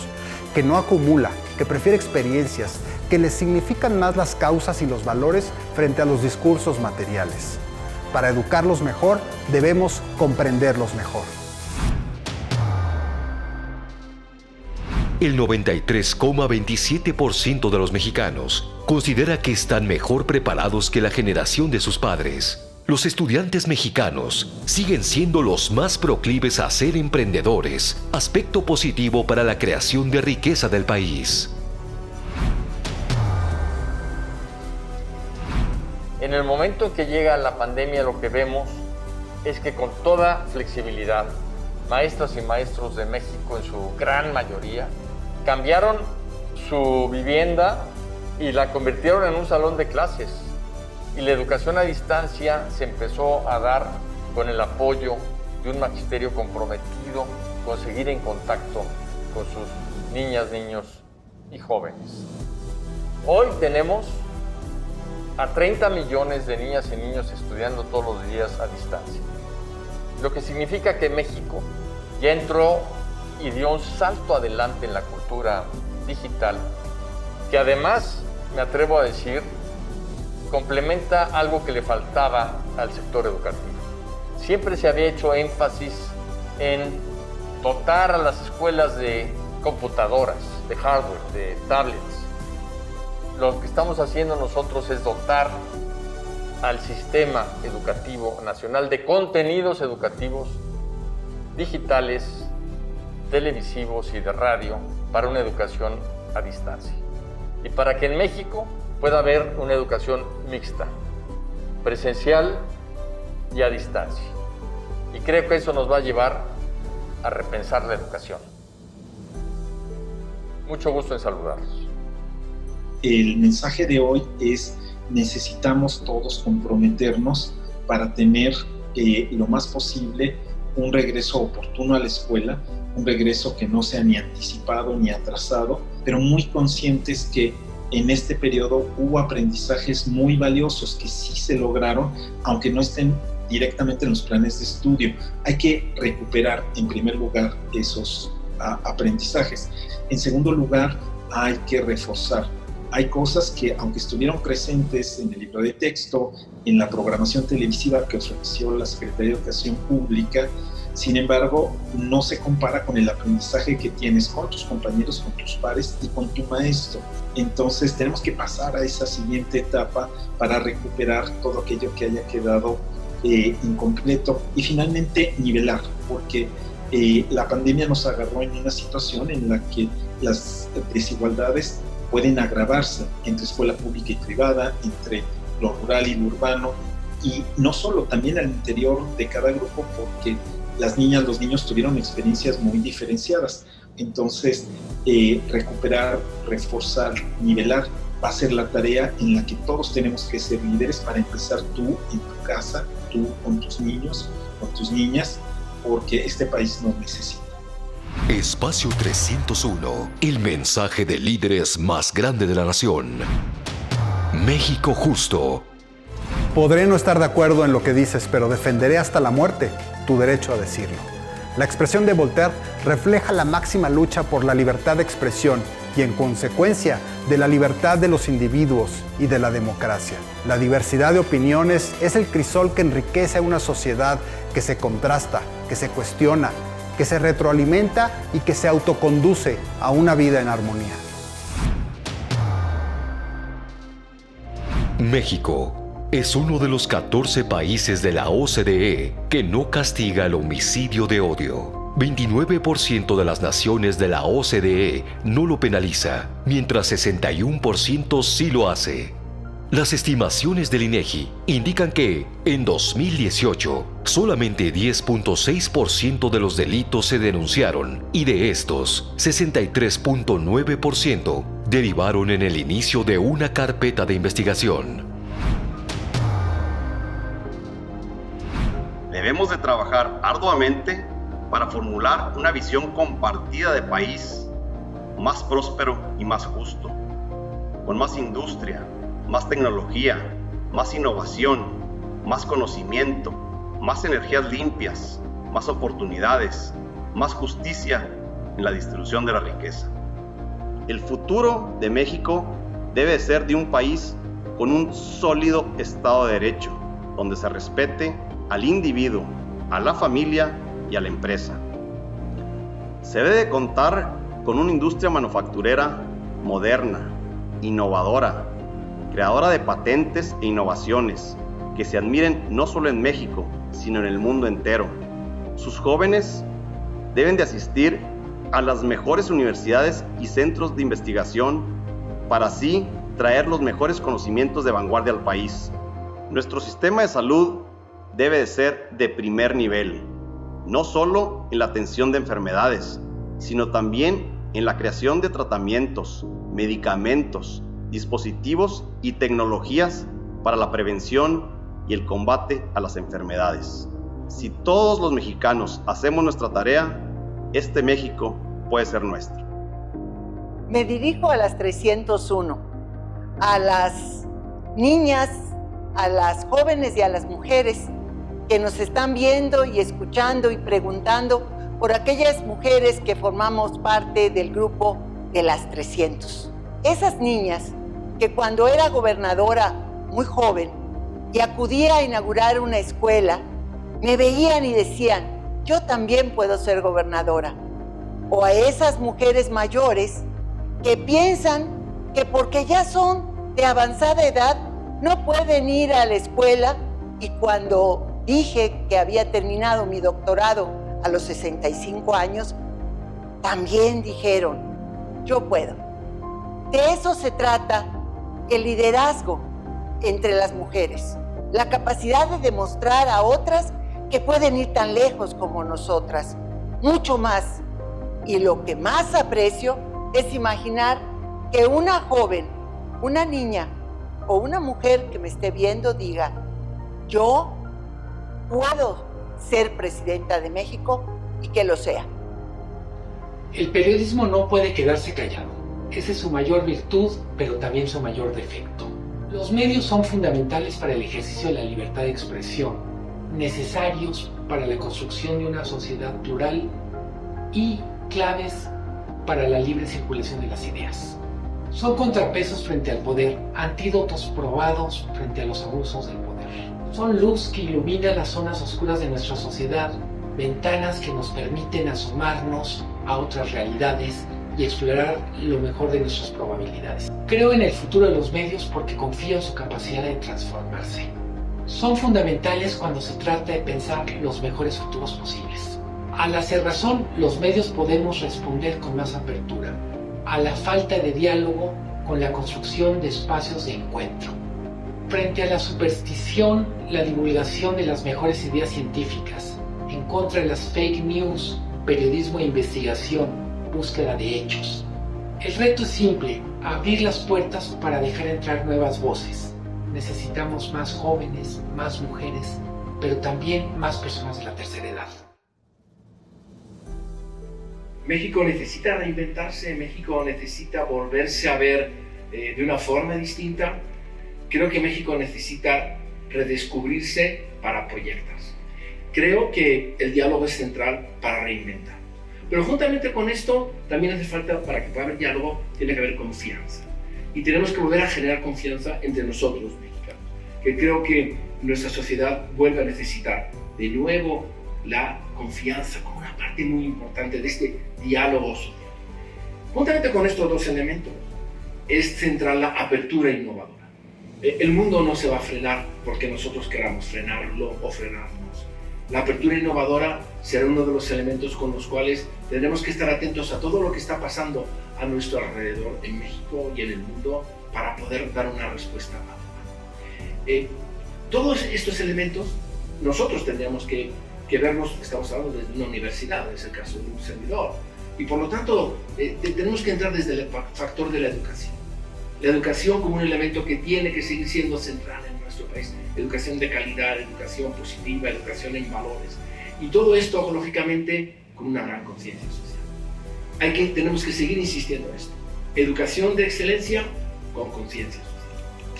que no acumula, que prefiere experiencias, que le significan más las causas y los valores frente a los discursos materiales. Para educarlos mejor, debemos comprenderlos mejor. El 93,27% de los mexicanos considera que están mejor preparados que la generación de sus padres. Los estudiantes mexicanos siguen siendo los más proclives a ser emprendedores, aspecto positivo para la creación de riqueza del país. En el momento en que llega la pandemia, lo que vemos es que con toda flexibilidad, maestras y maestros de México, en su gran mayoría, cambiaron su vivienda y la convirtieron en un salón de clases. Y la educación a distancia se empezó a dar con el apoyo de un magisterio comprometido con seguir en contacto con sus niñas, niños y jóvenes. Hoy tenemos a 30 millones de niñas y niños estudiando todos los días a distancia. Lo que significa que México ya entró y dio un salto adelante en la cultura digital, que además, me atrevo a decir, complementa algo que le faltaba al sector educativo. Siempre se había hecho énfasis en dotar a las escuelas de computadoras, de hardware, de tablets. Lo que estamos haciendo nosotros es dotar al sistema educativo nacional de contenidos educativos digitales, televisivos y de radio para una educación a distancia y para que en México pueda haber una educación mixta, presencial y a distancia. Y creo que eso nos va a llevar a repensar la educación. Mucho gusto en saludarlos. El mensaje de hoy es: necesitamos todos comprometernos para tener lo más posible un regreso oportuno a la escuela, un regreso que no sea ni anticipado ni atrasado, pero muy conscientes que en este periodo hubo aprendizajes muy valiosos que sí se lograron, aunque no estén directamente en los planes de estudio. Hay que recuperar, en primer lugar, esos aprendizajes. En segundo lugar, hay que reforzar. Hay cosas que, aunque estuvieron presentes en el libro de texto, en la programación televisiva que ofreció la Secretaría de Educación Pública, sin embargo, no se compara con el aprendizaje que tienes con tus compañeros, con tus pares y con tu maestro. Entonces, tenemos que pasar a esa siguiente etapa para recuperar todo aquello que haya quedado incompleto y finalmente nivelar, porque la pandemia nos agarró en una situación en la que las desigualdades pueden agravarse entre escuela pública y privada, entre lo rural y lo urbano, y no solo, también al interior de cada grupo, porque las niñas, los niños tuvieron experiencias muy diferenciadas. Entonces, recuperar, reforzar, nivelar va a ser la tarea en la que todos tenemos que ser líderes, para empezar tú en tu casa, tú con tus niños, con tus niñas, porque este país nos necesita. Espacio 301, el mensaje de líderes más grande de la nación. México justo. Podré no estar de acuerdo en lo que dices, pero defenderé hasta la muerte tu derecho a decirlo. La expresión de Voltaire refleja la máxima lucha por la libertad de expresión y, en consecuencia, de la libertad de los individuos y de la democracia. La diversidad de opiniones es el crisol que enriquece a una sociedad que se contrasta, que se cuestiona, que se retroalimenta y que se autoconduce a una vida en armonía. México es uno de los 14 países de la OCDE que no castiga el homicidio de odio. 29% de las naciones de la OCDE no lo penaliza, mientras 61% sí lo hace. Las estimaciones del INEGI indican que, en 2018, solamente 10.6% de los delitos se denunciaron, y de estos, 63.9% derivaron en el inicio de una carpeta de investigación. Debemos de trabajar arduamente para formular una visión compartida de país más próspero y más justo, con más industria, más tecnología, más innovación, más conocimiento, más energías limpias, más oportunidades, más justicia en la distribución de la riqueza. El futuro de México debe ser de un país con un sólido Estado de Derecho, donde se respete al individuo, a la familia y a la empresa. Se debe de contar con una industria manufacturera moderna, innovadora, creadora de patentes e innovaciones que se admiren no solo en México, sino en el mundo entero. Sus jóvenes deben de asistir a las mejores universidades y centros de investigación para así traer los mejores conocimientos de vanguardia al país. Nuestro sistema de salud debe de ser de primer nivel, no solo en la atención de enfermedades, sino también en la creación de tratamientos, medicamentos, dispositivos y tecnologías para la prevención y el combate a las enfermedades. Si todos los mexicanos hacemos nuestra tarea, este México puede ser nuestro. Me dirijo a las 301, a las niñas, a las jóvenes y a las mujeres que nos están viendo y escuchando y preguntando por aquellas mujeres que formamos parte del grupo de las 300. Esas niñas que cuando era gobernadora muy joven y acudía a inaugurar una escuela, me veían y decían, yo también puedo ser gobernadora. O a esas mujeres mayores que piensan que porque ya son de avanzada edad no pueden ir a la escuela, y cuando dije que había terminado mi doctorado a los 65 años, también dijeron, yo puedo. De eso se trata el liderazgo entre las mujeres, la capacidad de demostrar a otras que pueden ir tan lejos como nosotras, mucho más. Y lo que más aprecio es imaginar que una joven, una niña o una mujer que me esté viendo diga, yo puedo ser presidenta de México y que lo sea. El periodismo no puede quedarse callado. Esa es su mayor virtud, pero también su mayor defecto. Los medios son fundamentales para el ejercicio de la libertad de expresión, necesarios para la construcción de una sociedad plural y claves para la libre circulación de las ideas. Son contrapesos frente al poder, antídotos probados frente a los abusos del poder. Son luz que ilumina las zonas oscuras de nuestra sociedad, ventanas que nos permiten asomarnos a otras realidades y explorar lo mejor de nuestras probabilidades. Creo en el futuro de los medios porque confío en su capacidad de transformarse. Son fundamentales cuando se trata de pensar los mejores futuros posibles. Al hacer razón, los medios podemos responder con más apertura a la falta de diálogo con la construcción de espacios de encuentro. Frente a la superstición, la divulgación de las mejores ideas científicas, en contra de las fake news, periodismo e investigación, búsqueda de hechos. El reto es simple, abrir las puertas para dejar entrar nuevas voces. Necesitamos más jóvenes, más mujeres, pero también más personas de la tercera edad. México necesita reinventarse, México necesita volverse a ver de una forma distinta. Creo que México necesita redescubrirse para proyectarse. Creo que el diálogo es central para reinventar. Pero juntamente con esto, también hace falta, para que pueda haber diálogo, tiene que haber confianza. Y tenemos que volver a generar confianza entre nosotros, los mexicanos. Que creo que nuestra sociedad vuelve a necesitar de nuevo la confianza como una parte muy importante de este diálogo social. Juntamente con estos dos elementos, es central la apertura innovadora. El mundo no se va a frenar porque nosotros queramos frenarlo o frenarnos. La apertura innovadora será uno de los elementos con los cuales tendremos que estar atentos a todo lo que está pasando a nuestro alrededor en México y en el mundo para poder dar una respuesta adecuada. Todos estos elementos nosotros tendríamos que verlos, estamos hablando desde una universidad, es el caso de un servidor, y por lo tanto tenemos que entrar desde el factor de la educación. La educación como un elemento que tiene que seguir siendo central en nuestro país. Educación de calidad, educación positiva, educación en valores. Y todo esto, lógicamente, con una gran conciencia social. Tenemos que seguir insistiendo en esto. Educación de excelencia con conciencia social.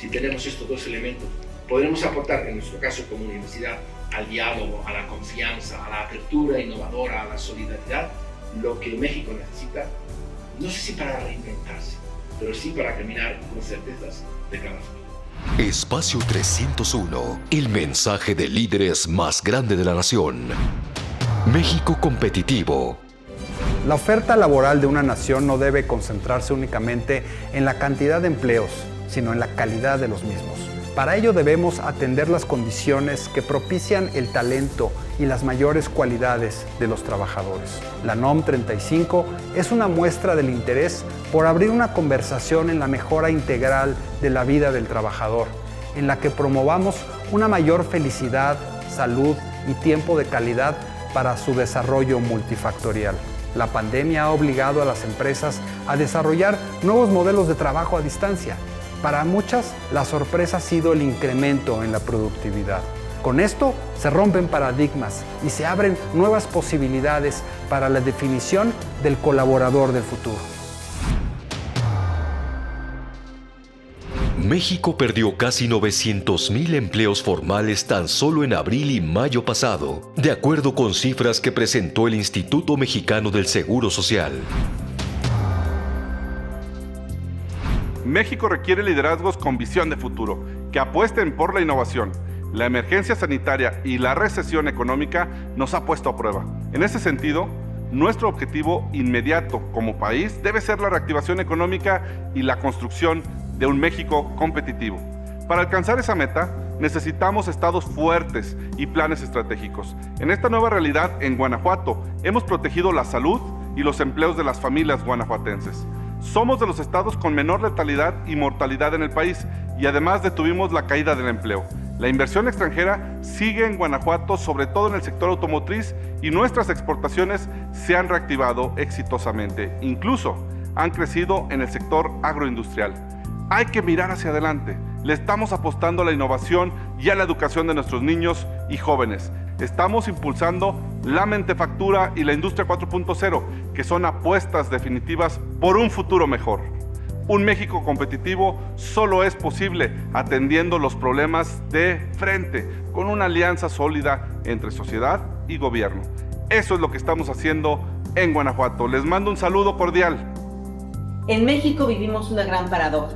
Si tenemos estos dos elementos, podremos aportar, en nuestro caso como universidad, al diálogo, a la confianza, a la apertura innovadora, a la solidaridad, lo que México necesita, no sé si para reinventarse, pero sí para caminar con certezas de cada futuro. Espacio 301, el mensaje de líderes más grande de la nación. México competitivo. La oferta laboral de una nación no debe concentrarse únicamente en la cantidad de empleos, sino en la calidad de los mismos. Para ello debemos atender las condiciones que propician el talento y las mayores cualidades de los trabajadores. La NOM 35 es una muestra del interés por abrir una conversación en la mejora integral de la vida del trabajador, en la que promovamos una mayor felicidad, salud y tiempo de calidad para su desarrollo multifactorial. La pandemia ha obligado a las empresas a desarrollar nuevos modelos de trabajo a distancia. Para muchas, la sorpresa ha sido el incremento en la productividad. Con esto se rompen paradigmas y se abren nuevas posibilidades para la definición del colaborador del futuro. México perdió casi 900,000 empleos formales tan solo en abril y mayo pasado, de acuerdo con cifras que presentó el Instituto Mexicano del Seguro Social. México requiere liderazgos con visión de futuro, que apuesten por la innovación. La emergencia sanitaria y la recesión económica nos ha puesto a prueba. En ese sentido, nuestro objetivo inmediato como país debe ser la reactivación económica y la construcción de un México competitivo. Para alcanzar esa meta, necesitamos estados fuertes y planes estratégicos. En esta nueva realidad, en Guanajuato, hemos protegido la salud y los empleos de las familias guanajuatenses. Somos de los estados con menor letalidad y mortalidad en el país y además detuvimos la caída del empleo. La inversión extranjera sigue en Guanajuato, sobre todo en el sector automotriz, y nuestras exportaciones se han reactivado exitosamente. Incluso han crecido en el sector agroindustrial. Hay que mirar hacia adelante. Le estamos apostando a la innovación y a la educación de nuestros niños y jóvenes. Estamos impulsando la mentefactura y la industria 4.0, que son apuestas definitivas por un futuro mejor. Un México competitivo solo es posible atendiendo los problemas de frente, con una alianza sólida entre sociedad y gobierno. Eso es lo que estamos haciendo en Guanajuato. Les mando un saludo cordial. En México vivimos una gran paradoja.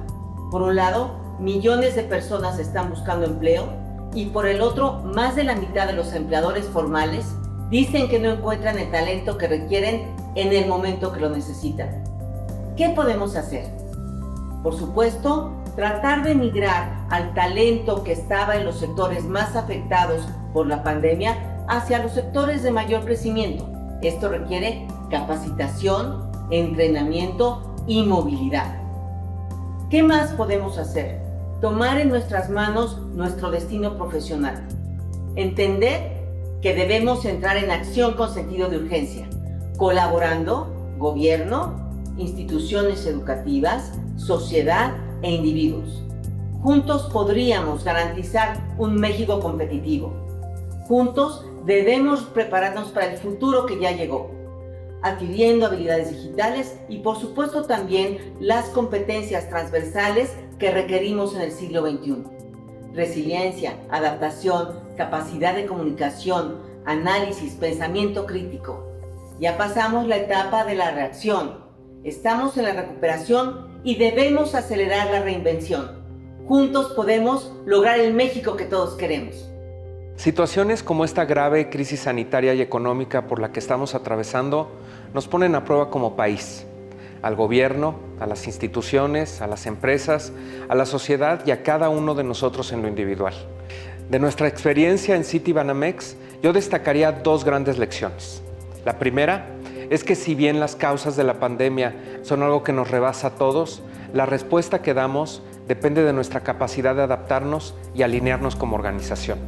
Por un lado, millones de personas están buscando empleo y por el otro, más de la mitad de los empleadores formales dicen que no encuentran el talento que requieren en el momento que lo necesitan. ¿Qué podemos hacer? Por supuesto, tratar de migrar al talento que estaba en los sectores más afectados por la pandemia hacia los sectores de mayor crecimiento. Esto requiere capacitación, entrenamiento y movilidad. ¿Qué más podemos hacer? Tomar en nuestras manos nuestro destino profesional. Entender que debemos entrar en acción con sentido de urgencia, colaborando, gobierno, instituciones educativas, sociedad e individuos. Juntos podríamos garantizar un México competitivo. Juntos debemos prepararnos para el futuro que ya llegó, adquiriendo habilidades digitales y por supuesto también las competencias transversales que requerimos en el siglo XXI. Resiliencia, adaptación, capacidad de comunicación, análisis, pensamiento crítico. Ya pasamos la etapa de la reacción. Estamos en la recuperación y debemos acelerar la reinvención. Juntos podemos lograr el México que todos queremos. Situaciones como esta grave crisis sanitaria y económica por la que estamos atravesando nos ponen a prueba como país, al gobierno, a las instituciones, a las empresas, a la sociedad y a cada uno de nosotros en lo individual. De nuestra experiencia en Citibanamex, yo destacaría dos grandes lecciones. La primera es que si bien las causas de la pandemia son algo que nos rebasa a todos, la respuesta que damos depende de nuestra capacidad de adaptarnos y alinearnos como organización.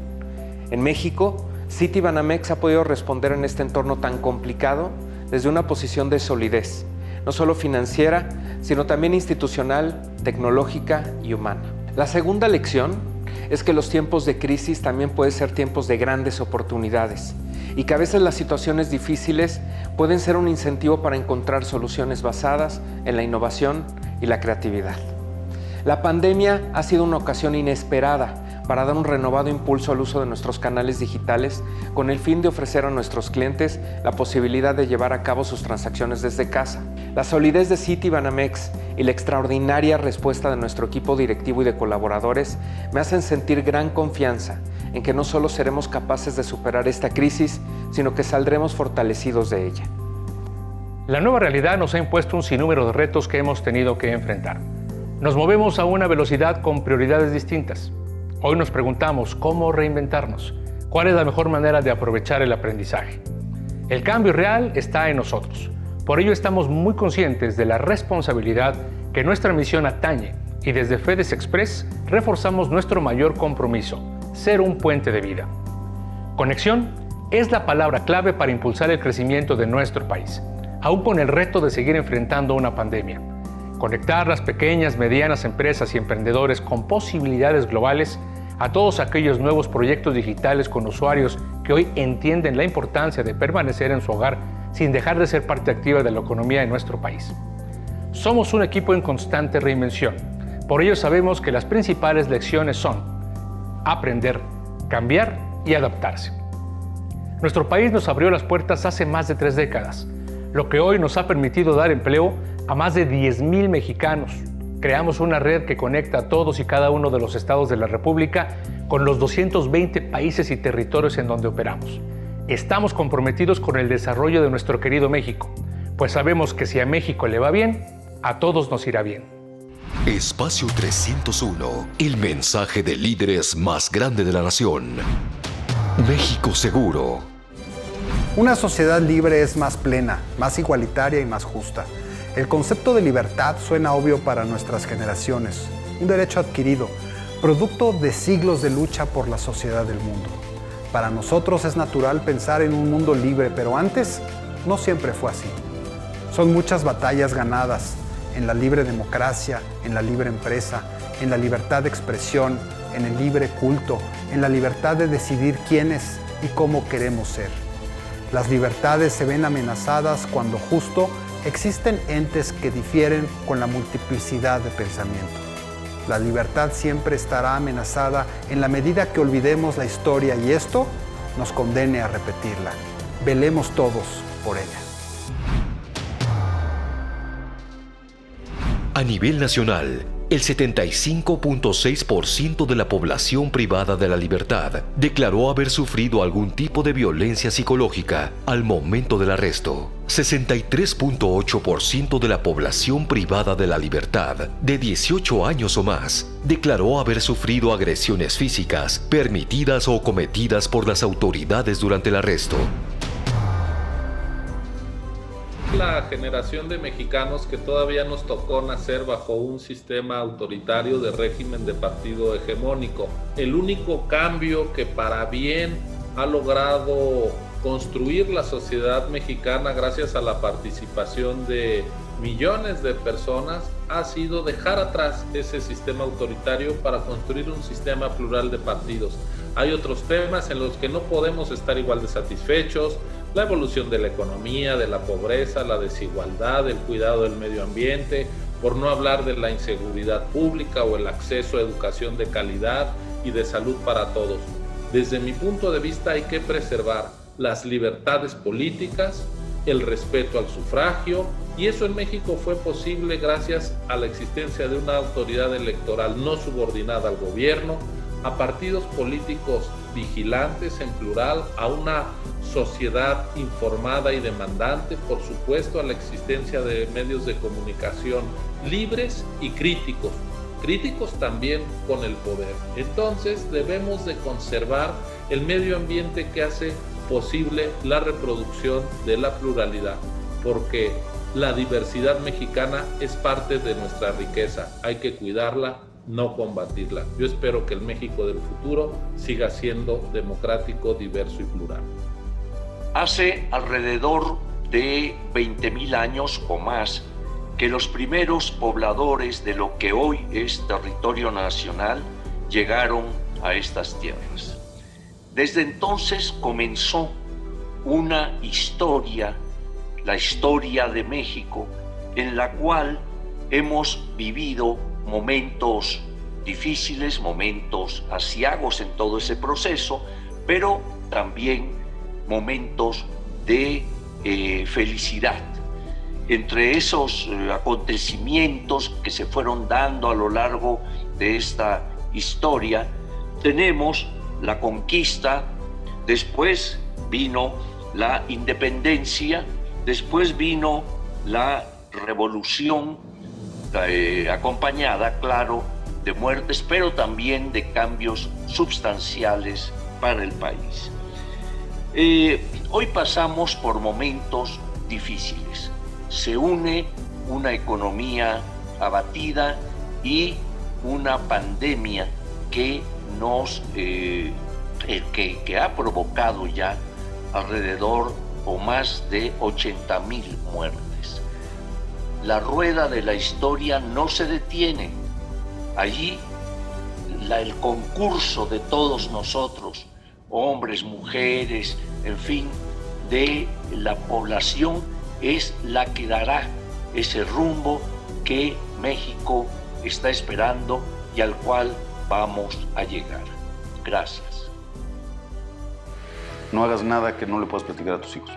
En México, Citibanamex ha podido responder en este entorno tan complicado desde una posición de solidez, no solo financiera, sino también institucional, tecnológica y humana. La segunda lección es que los tiempos de crisis también pueden ser tiempos de grandes oportunidades y que a veces las situaciones difíciles pueden ser un incentivo para encontrar soluciones basadas en la innovación y la creatividad. La pandemia ha sido una ocasión inesperada para dar un renovado impulso al uso de nuestros canales digitales con el fin de ofrecer a nuestros clientes la posibilidad de llevar a cabo sus transacciones desde casa. La solidez de Citibanamex y la extraordinaria respuesta de nuestro equipo directivo y de colaboradores me hacen sentir gran confianza en que no solo seremos capaces de superar esta crisis, sino que saldremos fortalecidos de ella. La nueva realidad nos ha impuesto un sinnúmero de retos que hemos tenido que enfrentar. Nos movemos a una velocidad con prioridades distintas. Hoy nos preguntamos cómo reinventarnos, cuál es la mejor manera de aprovechar el aprendizaje. El cambio real está en nosotros. Por ello estamos muy conscientes de la responsabilidad que nuestra misión atañe y desde FedEx Express reforzamos nuestro mayor compromiso, ser un puente de vida. Conexión es la palabra clave para impulsar el crecimiento de nuestro país, aún con el reto de seguir enfrentando una pandemia. Conectar las pequeñas, medianas empresas y emprendedores con posibilidades globales a todos aquellos nuevos proyectos digitales con usuarios que hoy entienden la importancia de permanecer en su hogar sin dejar de ser parte activa de la economía de nuestro país. Somos un equipo en constante reinvención. Por ello sabemos que las principales lecciones son aprender, cambiar y adaptarse. Nuestro país nos abrió las puertas hace más de 3 décadas, lo que hoy nos ha permitido dar empleo a más de 10,000 mexicanos. Creamos una red que conecta a todos y cada uno de los estados de la República con los 220 países y territorios en donde operamos. Estamos comprometidos con el desarrollo de nuestro querido México, pues sabemos que si a México le va bien, a todos nos irá bien. Espacio 301, el mensaje de líderes más grande de la nación. México seguro. Una sociedad libre es más plena, más igualitaria y más justa. El concepto de libertad suena obvio para nuestras generaciones, un derecho adquirido, producto de siglos de lucha por la sociedad del mundo. Para nosotros es natural pensar en un mundo libre, pero antes no siempre fue así. Son muchas batallas ganadas en la libre democracia, en la libre empresa, en la libertad de expresión, en el libre culto, en la libertad de decidir quiénes y cómo queremos ser. Las libertades se ven amenazadas cuando justo existen entes que difieren con la multiplicidad de pensamiento. La libertad siempre estará amenazada en la medida que olvidemos la historia y esto nos condene a repetirla. Velemos todos por ella. A nivel nacional, el 75.6% de la población privada de la libertad declaró haber sufrido algún tipo de violencia psicológica al momento del arresto. 63.8% de la población privada de la libertad de 18 años o más declaró haber sufrido agresiones físicas permitidas o cometidas por las autoridades durante el arresto. La generación de mexicanos que todavía nos tocó nacer bajo un sistema autoritario de régimen de partido hegemónico. El único cambio que para bien ha logrado construir la sociedad mexicana gracias a la participación de millones de personas ha sido dejar atrás ese sistema autoritario para construir un sistema plural de partidos. Hay otros temas en los que no podemos estar igual de satisfechos: la evolución de la economía, de la pobreza, la desigualdad, el cuidado del medio ambiente, por no hablar de la inseguridad pública o el acceso a educación de calidad y de salud para todos. Desde mi punto de vista hay que preservar las libertades políticas, el respeto al sufragio, y eso en México fue posible gracias a la existencia de una autoridad electoral no subordinada al gobierno, a partidos políticos vigilantes en plural, a una sociedad informada y demandante, por supuesto a la existencia de medios de comunicación libres y críticos también con el poder. Entonces debemos de conservar el medio ambiente que hace posible la reproducción de la pluralidad, porque la diversidad mexicana es parte de nuestra riqueza, hay que cuidarla, no combatirla. Yo espero que el México del futuro siga siendo democrático, diverso y plural. Hace alrededor de 20.000 años o más que los primeros pobladores de lo que hoy es territorio nacional llegaron a estas tierras. Desde entonces comenzó una historia, la historia de México, en la cual hemos vivido momentos difíciles, momentos aciagos en todo ese proceso, pero también momentos de felicidad. Entre esos acontecimientos que se fueron dando a lo largo de esta historia, tenemos la conquista, después vino la independencia, después vino la revolución, acompañada, claro, de muertes, pero también de cambios sustanciales para el país. Hoy pasamos por momentos difíciles. Se une una economía abatida y una pandemia que que ha provocado ya alrededor o más de 80,000 muertes. La rueda de la historia no se detiene. Allí el concurso de todos nosotros, hombres, mujeres, en fin, de la población, es la que dará ese rumbo que México está esperando y al cual vamos a llegar. Gracias. No hagas nada que no le puedas platicar a tus hijos.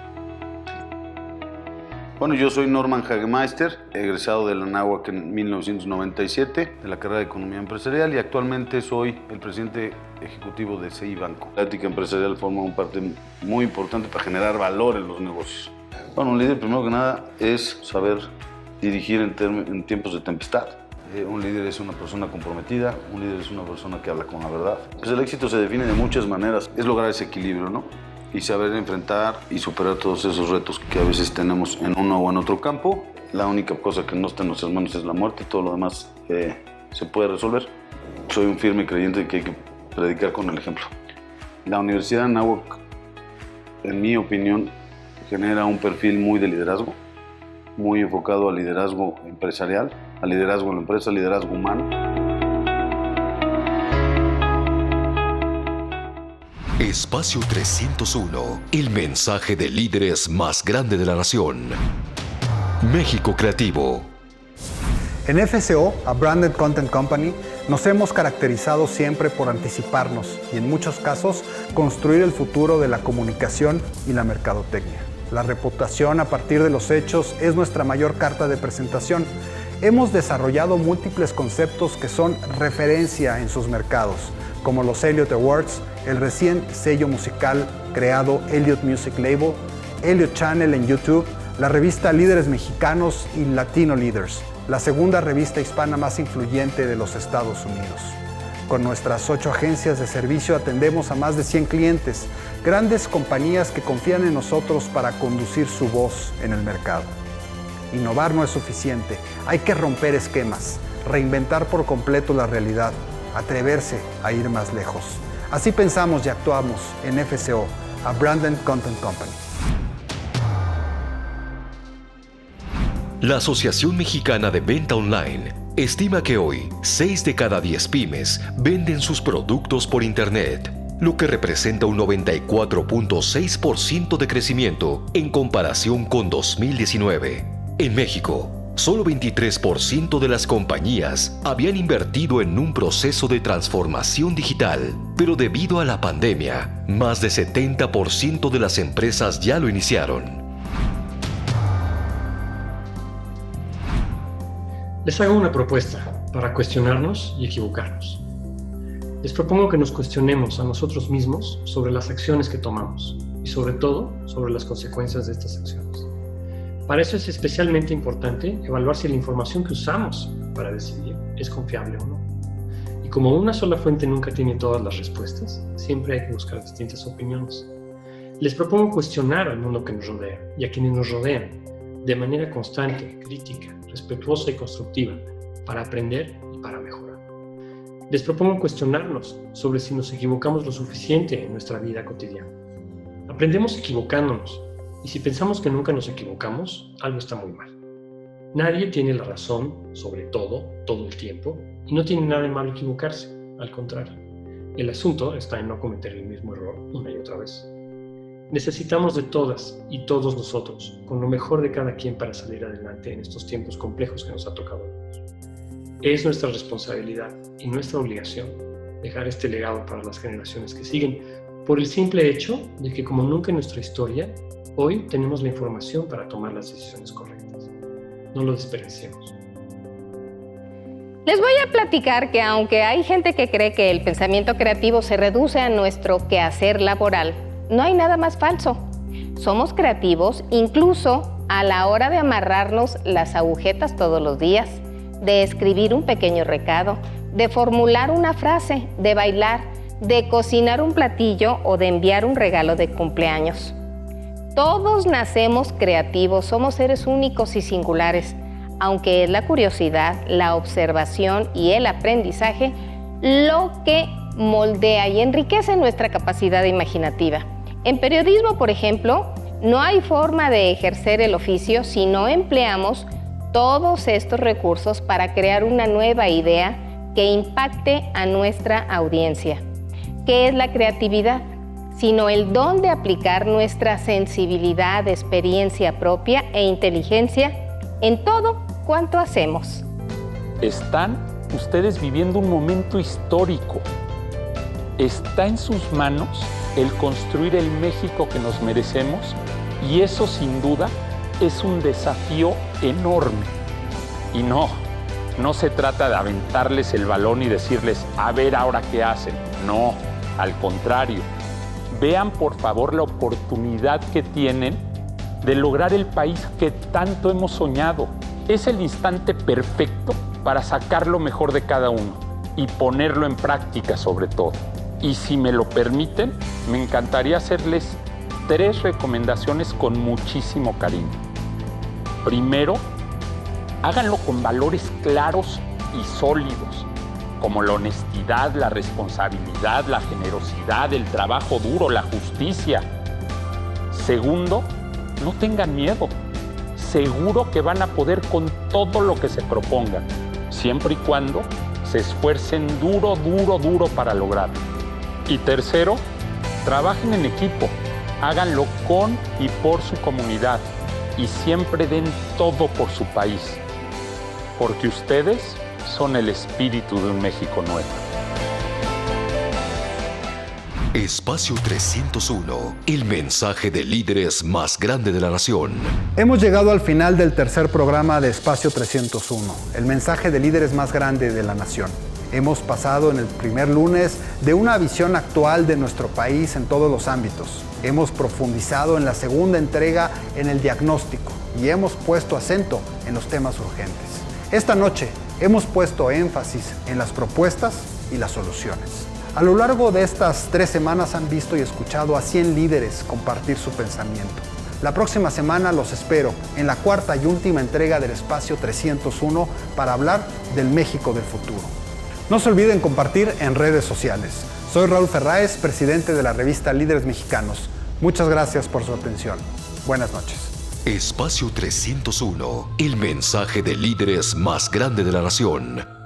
Bueno, yo soy Norman Hagemeister, egresado de la Anáhuac en 1997, de la carrera de Economía Empresarial, y actualmente soy el presidente ejecutivo de CI Banco. La ética empresarial forma una parte muy importante para generar valor en los negocios. Bueno, un líder, primero que nada, es saber dirigir en tiempos de tempestad. Un líder es una persona comprometida, un líder es una persona que habla con la verdad. Pues el éxito se define de muchas maneras, es lograr ese equilibrio, ¿no? Y saber enfrentar y superar todos esos retos que a veces tenemos en uno o en otro campo. La única cosa que no está en nuestras manos es la muerte, todo lo demás se puede resolver. Soy un firme creyente de que hay que predicar con el ejemplo. La Universidad de Anáhuac, en mi opinión, genera un perfil muy de liderazgo, muy enfocado al liderazgo empresarial, al liderazgo en la empresa, al liderazgo humano. Espacio 301, el mensaje de líderes más grande de la nación. México Creativo. En FCO, a Branded Content Company, nos hemos caracterizado siempre por anticiparnos y en muchos casos construir el futuro de la comunicación y la mercadotecnia. La reputación a partir de los hechos es nuestra mayor carta de presentación. Hemos desarrollado múltiples conceptos que son referencia en sus mercados, como los Elliott Awards, el recién sello musical creado Elliott Music Label, Elliott Channel en YouTube, la revista Líderes Mexicanos y Latino Leaders, la segunda revista hispana más influyente de los Estados Unidos. Con nuestras 8 agencias de servicio atendemos a más de 100 clientes, grandes compañías que confían en nosotros para conducir su voz en el mercado. Innovar no es suficiente, hay que romper esquemas, reinventar por completo la realidad, atreverse a ir más lejos. Así pensamos y actuamos en FCO, a Branded Content Company. La Asociación Mexicana de Venta Online estima que hoy 6 de cada 10 pymes venden sus productos por Internet, lo que representa un 94.6% de crecimiento en comparación con 2019. En México, solo 23% de las compañías habían invertido en un proceso de transformación digital, pero debido a la pandemia, más de 70% de las empresas ya lo iniciaron. Les hago una propuesta para cuestionarnos y equivocarnos. Les propongo que nos cuestionemos a nosotros mismos sobre las acciones que tomamos y sobre todo sobre las consecuencias de estas acciones. Para eso es especialmente importante evaluar si la información que usamos para decidir es confiable o no. Y como una sola fuente nunca tiene todas las respuestas, siempre hay que buscar distintas opiniones. Les propongo cuestionar al mundo que nos rodea y a quienes nos rodean de manera constante, crítica, respetuosa y constructiva, para aprender y para mejorar. Les propongo cuestionarnos sobre si nos equivocamos lo suficiente en nuestra vida cotidiana. Aprendemos equivocándonos, y si pensamos que nunca nos equivocamos, algo está muy mal. Nadie tiene la razón sobre todo el tiempo, y no tiene nada de malo equivocarse, al contrario. El asunto está en no cometer el mismo error una y otra vez. Necesitamos de todas y todos nosotros, con lo mejor de cada quien para salir adelante en estos tiempos complejos que nos ha tocado vivir. Es nuestra responsabilidad y nuestra obligación dejar este legado para las generaciones que siguen, por el simple hecho de que, como nunca en nuestra historia, hoy tenemos la información para tomar las decisiones correctas. No lo desperdiciemos. Les voy a platicar que aunque hay gente que cree que el pensamiento creativo se reduce a nuestro quehacer laboral, no hay nada más falso. Somos creativos incluso a la hora de amarrarnos las agujetas todos los días, de escribir un pequeño recado, de formular una frase, de bailar, de cocinar un platillo o de enviar un regalo de cumpleaños. Todos nacemos creativos, somos seres únicos y singulares, aunque es la curiosidad, la observación y el aprendizaje lo que moldea y enriquece nuestra capacidad imaginativa. En periodismo, por ejemplo, no hay forma de ejercer el oficio si no empleamos todos estos recursos para crear una nueva idea que impacte a nuestra audiencia. ¿Qué es la creatividad? Sino el don de aplicar nuestra sensibilidad, experiencia propia e inteligencia en todo cuanto hacemos. Están ustedes viviendo un momento histórico. Está en sus manos el construir el México que nos merecemos, y eso sin duda es un desafío enorme. Y no se trata de aventarles el balón y decirles, a ver ahora qué hacen. No, al contrario. Vean por favor la oportunidad que tienen de lograr el país que tanto hemos soñado. Es el instante perfecto para sacar lo mejor de cada uno y ponerlo en práctica sobre todo. Y si me lo permiten, me encantaría hacerles 3 recomendaciones con muchísimo cariño. Primero, Háganlo con valores claros y sólidos, como la honestidad, la responsabilidad, la generosidad, el trabajo duro, la justicia. Segundo, no tengan miedo. Seguro que van a poder con todo lo que se propongan, siempre y cuando se esfuercen duro para lograrlo. Y tercero, trabajen en equipo, háganlo con y por su comunidad y siempre den todo por su país, porque ustedes son el espíritu de un México nuevo. Espacio 301, el mensaje de líderes más grande de la nación. Hemos llegado al final del tercer programa de Espacio 301, el mensaje de líderes más grande de la nación. Hemos pasado en el primer lunes de una visión actual de nuestro país en todos los ámbitos. Hemos profundizado en la segunda entrega en el diagnóstico y hemos puesto acento en los temas urgentes. Esta noche hemos puesto énfasis en las propuestas y las soluciones. A lo largo de estas 3 semanas han visto y escuchado a 100 líderes compartir su pensamiento. La próxima semana los espero en la cuarta y última entrega del Espacio 301 para hablar del México del futuro. No se olviden compartir en redes sociales. Soy Raúl Ferráez, presidente de la revista Líderes Mexicanos. Muchas gracias por su atención. Buenas noches. Espacio 301, el mensaje de líderes más grande de la nación.